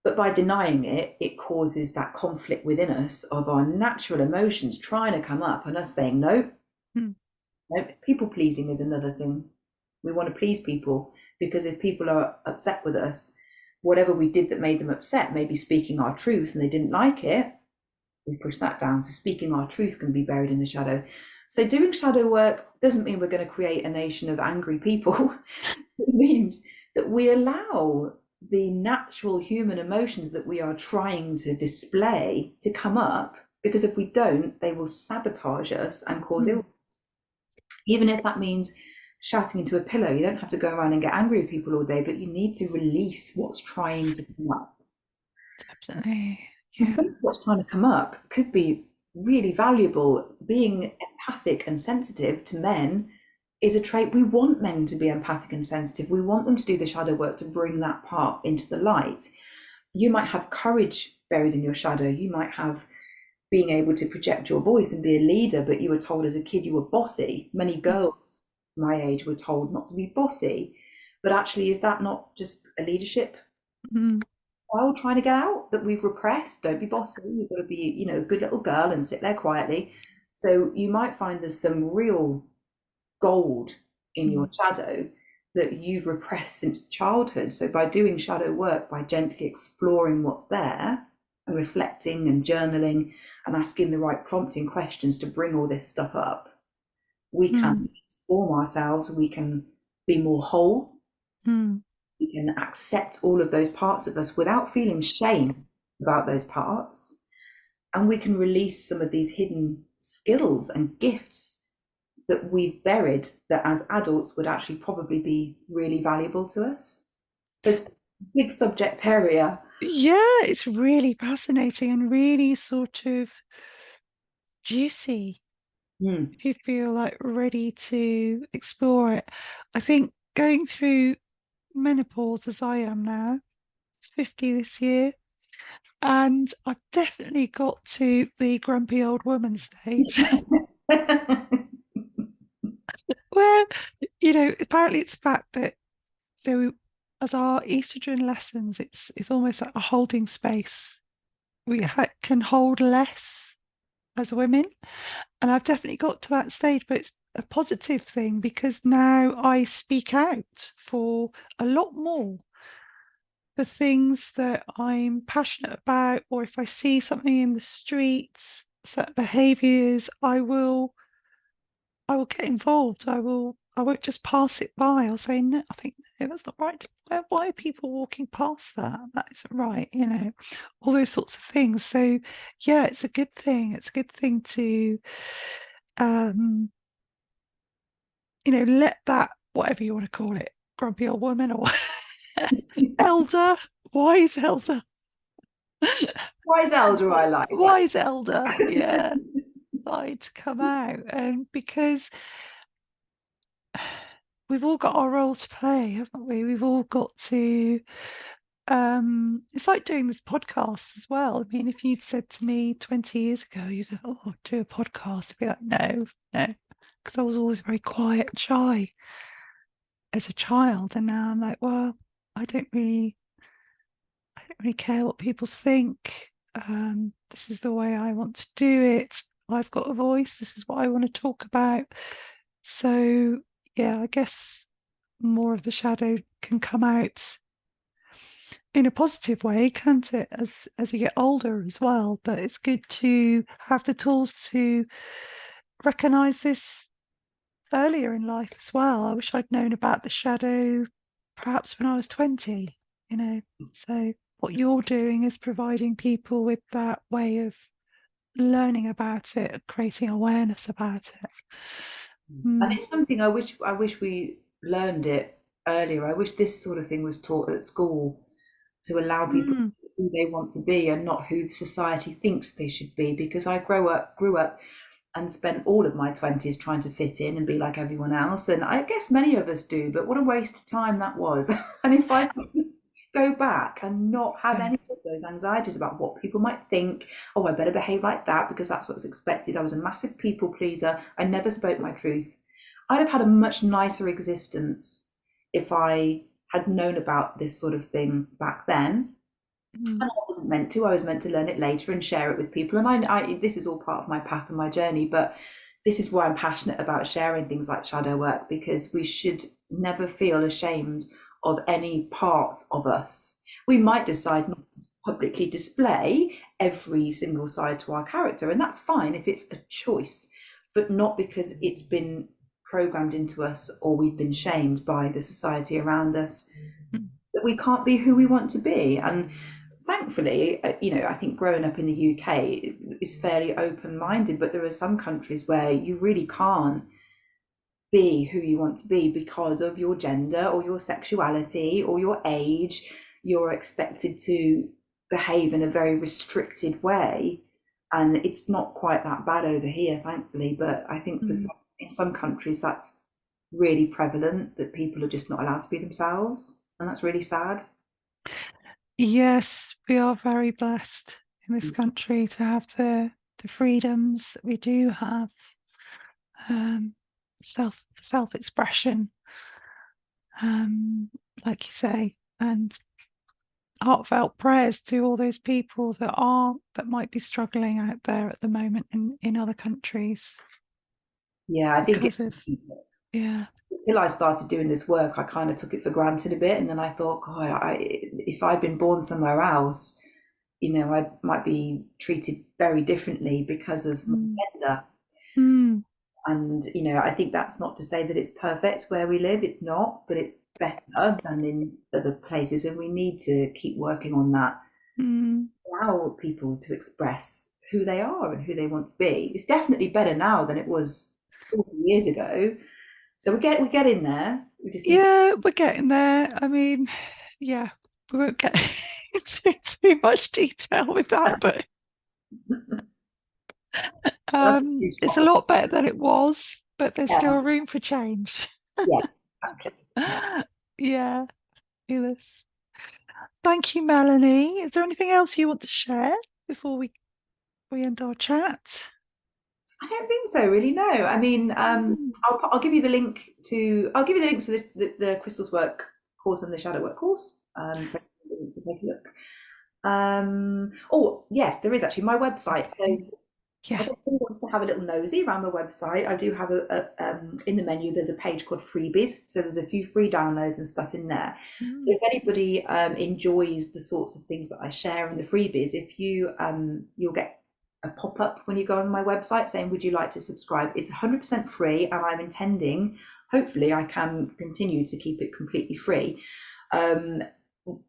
But by denying it, it causes that conflict within us of our natural emotions trying to come up and us saying no. No, people pleasing is another thing. We want to please people, because if people are upset with us, whatever we did that made them upset, maybe speaking our truth and they didn't like it, we push that down. So speaking our truth can be buried in the shadow. So doing shadow work doesn't mean we're going to create a nation of angry people. It means that we allow the natural human emotions that we are trying to display to come up, because if we don't, they will sabotage us and cause Mm. ill. Even if that means shouting into a pillow, you don't have to go around and get angry with people all day, but you need to release what's trying to come up. Definitely. And Yeah. some of what's trying to come up could be really valuable. Being empathic and sensitive to men is a trait. We want men to be empathic and sensitive. We want them to do the shadow work to bring that part into the light. You might have courage buried in your shadow. You might have being able to project your voice and be a leader, but you were told as a kid you were bossy. Many girls my age were told not to be bossy. But actually, is that not just a leadership Mm. style trying to get out that we've repressed? Don't be bossy. You've got to be, a good little girl and sit there quietly. So you might find there's some real gold in your Mm. shadow that you've repressed since childhood. So by doing shadow work, by gently exploring what's there and reflecting and journaling and asking the right prompting questions to bring all this stuff up, we can Mm. transform ourselves, we can be more whole, Mm. we can accept all of those parts of us without feeling shame about those parts, and we can release some of these hidden skills and gifts that we've buried that as adults would actually probably be really valuable to us. So it's a big subject area. Yeah, it's really fascinating and really sort of juicy Mm. if you feel like ready to explore it. I think going through menopause as I am now, it's 50 this year, and I've definitely got to the grumpy old woman stage where, apparently it's a fact that so as our estrogen lessens, it's almost like a holding space. Can hold less as women. And I've definitely got to that stage, but it's a positive thing because now I speak out for a lot more for things that I'm passionate about, or if I see something in the streets, certain behaviours, I will get involved. I won't just pass it by. I'll say, no, I think no, that's not right. Why are people walking past that? That isn't right, all those sorts of things. So yeah, it's a good thing. It's a good thing to um, let that, whatever you want to call it, grumpy old woman or elder, wise elder, Wise elder, I like that. wise elder, yeah, side to come out. And because we've all got our role to play, haven't we? We've all got to it's like doing this podcast as well. I mean, if you'd said to me 20 years ago, you go, oh, do a podcast, I'd be like, no, no, because I was always very quiet and shy as a child. And now I'm like, well, I don't really I don't really care what people think. This is the way I want to do it. I've got a voice. This is what I want to talk about. So yeah, I guess more of the shadow can come out in a positive way, can't it? As you get older as well. But it's good to have the tools to recognize this earlier in life as well. I wish I'd known about the shadow perhaps when I was 20, you know. So what you're doing is providing people with that way of learning about it, creating awareness about it. And Mm. it's something I wish we learned it earlier. I wish this sort of thing was taught at school to allow people Mm. who they want to be and not who society thinks they should be. Because I grew up and spent all of my 20s trying to fit in and be like everyone else. And I guess many of us do, but what a waste of time that was. And if I could just go back and not have Yeah. any of those anxieties about what people might think, oh, I better behave like that because that's what's expected. I was a massive people pleaser. I never spoke my truth. I'd have had a much nicer existence if I had known about this sort of thing back then. Mm. And I wasn't meant to. I was meant to learn it later and share it with people. And this is all part of my path and my journey. But this is why I'm passionate about sharing things like shadow work, because we should never feel ashamed of any parts of us. We might decide not to publicly display every single side to our character, and that's fine if it's a choice. but not because it's been programmed into us or we've been shamed by the society around us, Mm. that we can't be who we want to be. And thankfully, I think growing up in the UK is fairly open minded, but there are some countries where you really can't be who you want to be because of your gender or your sexuality or your age. You're expected to behave in a very restricted way. And it's not quite that bad over here, thankfully. But I think Mm. in some countries, that's really prevalent, that people are just not allowed to be themselves. And that's really sad. Yes, we are very blessed in this country to have the freedoms that we do have. Self expression, like you say, and heartfelt prayers to all those people that might be struggling out there at the moment in other countries Yeah, I think because of yeah. until I started doing this work, I kind of took it for granted a bit, and then I thought, God, if I'd been born somewhere else, I might be treated very differently because of my Mm. gender. Mm. And I think that's not to say that it's perfect where we live. It's not, but it's better than in other places, and we need to keep working on that. Mm. Allow people to express who they are and who they want to be. It's definitely better now than it was 40 years ago. So we get in there. We just need to. Yeah, we're getting there. I mean, yeah, we won't get into too much detail with that, but it's a lot better than it was, but there's Yeah, still room for change. yeah, exactly. Yeah, fabulous. Thank you, Melanie. Is there anything else you want to share before we end our chat? I don't think so, really. No, I mean, Mm. I'll give you the link to. I'll give you the links to the crystals work course and the shadow work course. For anyone to take a look. Oh yes, there is actually my website. So Okay. if Yeah. anyone wants to have a little nosy around the website, I do have in the menu. There's a page called freebies. So there's a few free downloads and stuff in there. Mm. If anybody enjoys the sorts of things that I share in the freebies, if you'll get a pop-up when you go on my website saying, would you like to subscribe? It's 100% free, and I'm intending, hopefully I can continue to keep it completely free.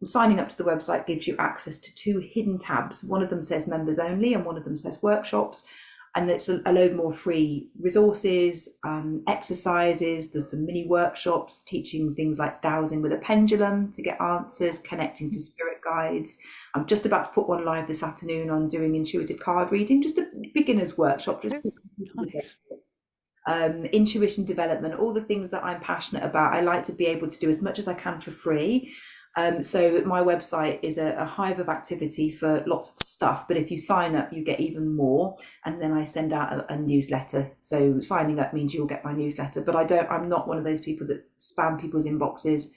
Signing up to the website gives you access to two hidden tabs. One of them says members only and one of them says workshops. And it's a load more free resources, exercises. There's some mini workshops teaching things like dowsing with a pendulum to get answers, connecting to spirit guides. I'm just about to put one live this afternoon on doing intuitive card reading, just a beginner's workshop, just Nice. intuition development, all the things that I'm passionate about. I like to be able to do as much as I can for free. So my website is a hive of activity for lots of stuff, but if you sign up, you get even more. And then I send out a newsletter. So signing up means you'll get my newsletter, but I'm not one of those people that spam people's inboxes.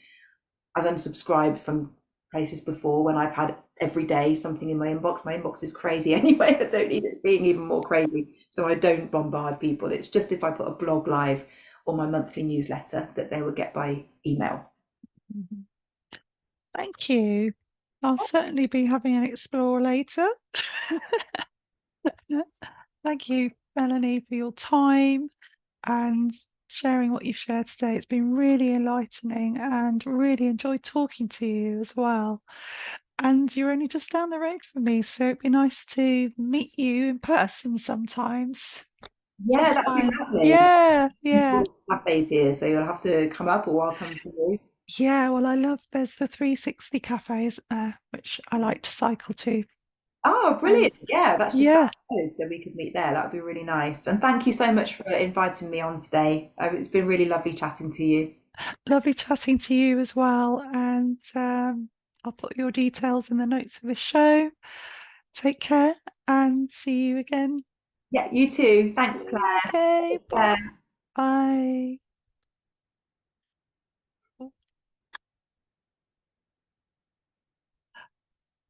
I've unsubscribed from places before when I've had every day something in my inbox. My inbox is crazy anyway. I don't need it being even more crazy. So I don't bombard people. It's just if I put a blog live or my monthly newsletter that they will get by email. Mhm. Thank you. I'll certainly be having an explore later. Thank you, Melanie, for your time and sharing what you've shared today. It's been really enlightening and really enjoyed talking to you as well. And you're only just down the road from me, so it'd be nice to meet you in person sometimes. Yeah, that would be Sometime. lovely. Yeah, yeah. Cafes here, so you'll have to come up or I'll come to you. Yeah, well, there's the 360 cafe, isn't there, which I like to cycle to. Oh, So, brilliant. Yeah, that's just down yeah, the road, so we could meet there. That would be really nice. And thank you so much for inviting me on today. It's been really lovely chatting to you. lovely chatting to you as well. And I'll put your details in the notes of the show. Take care and see you again. Yeah, you too. Thanks, Claire. Okay, Take bye. care. Bye.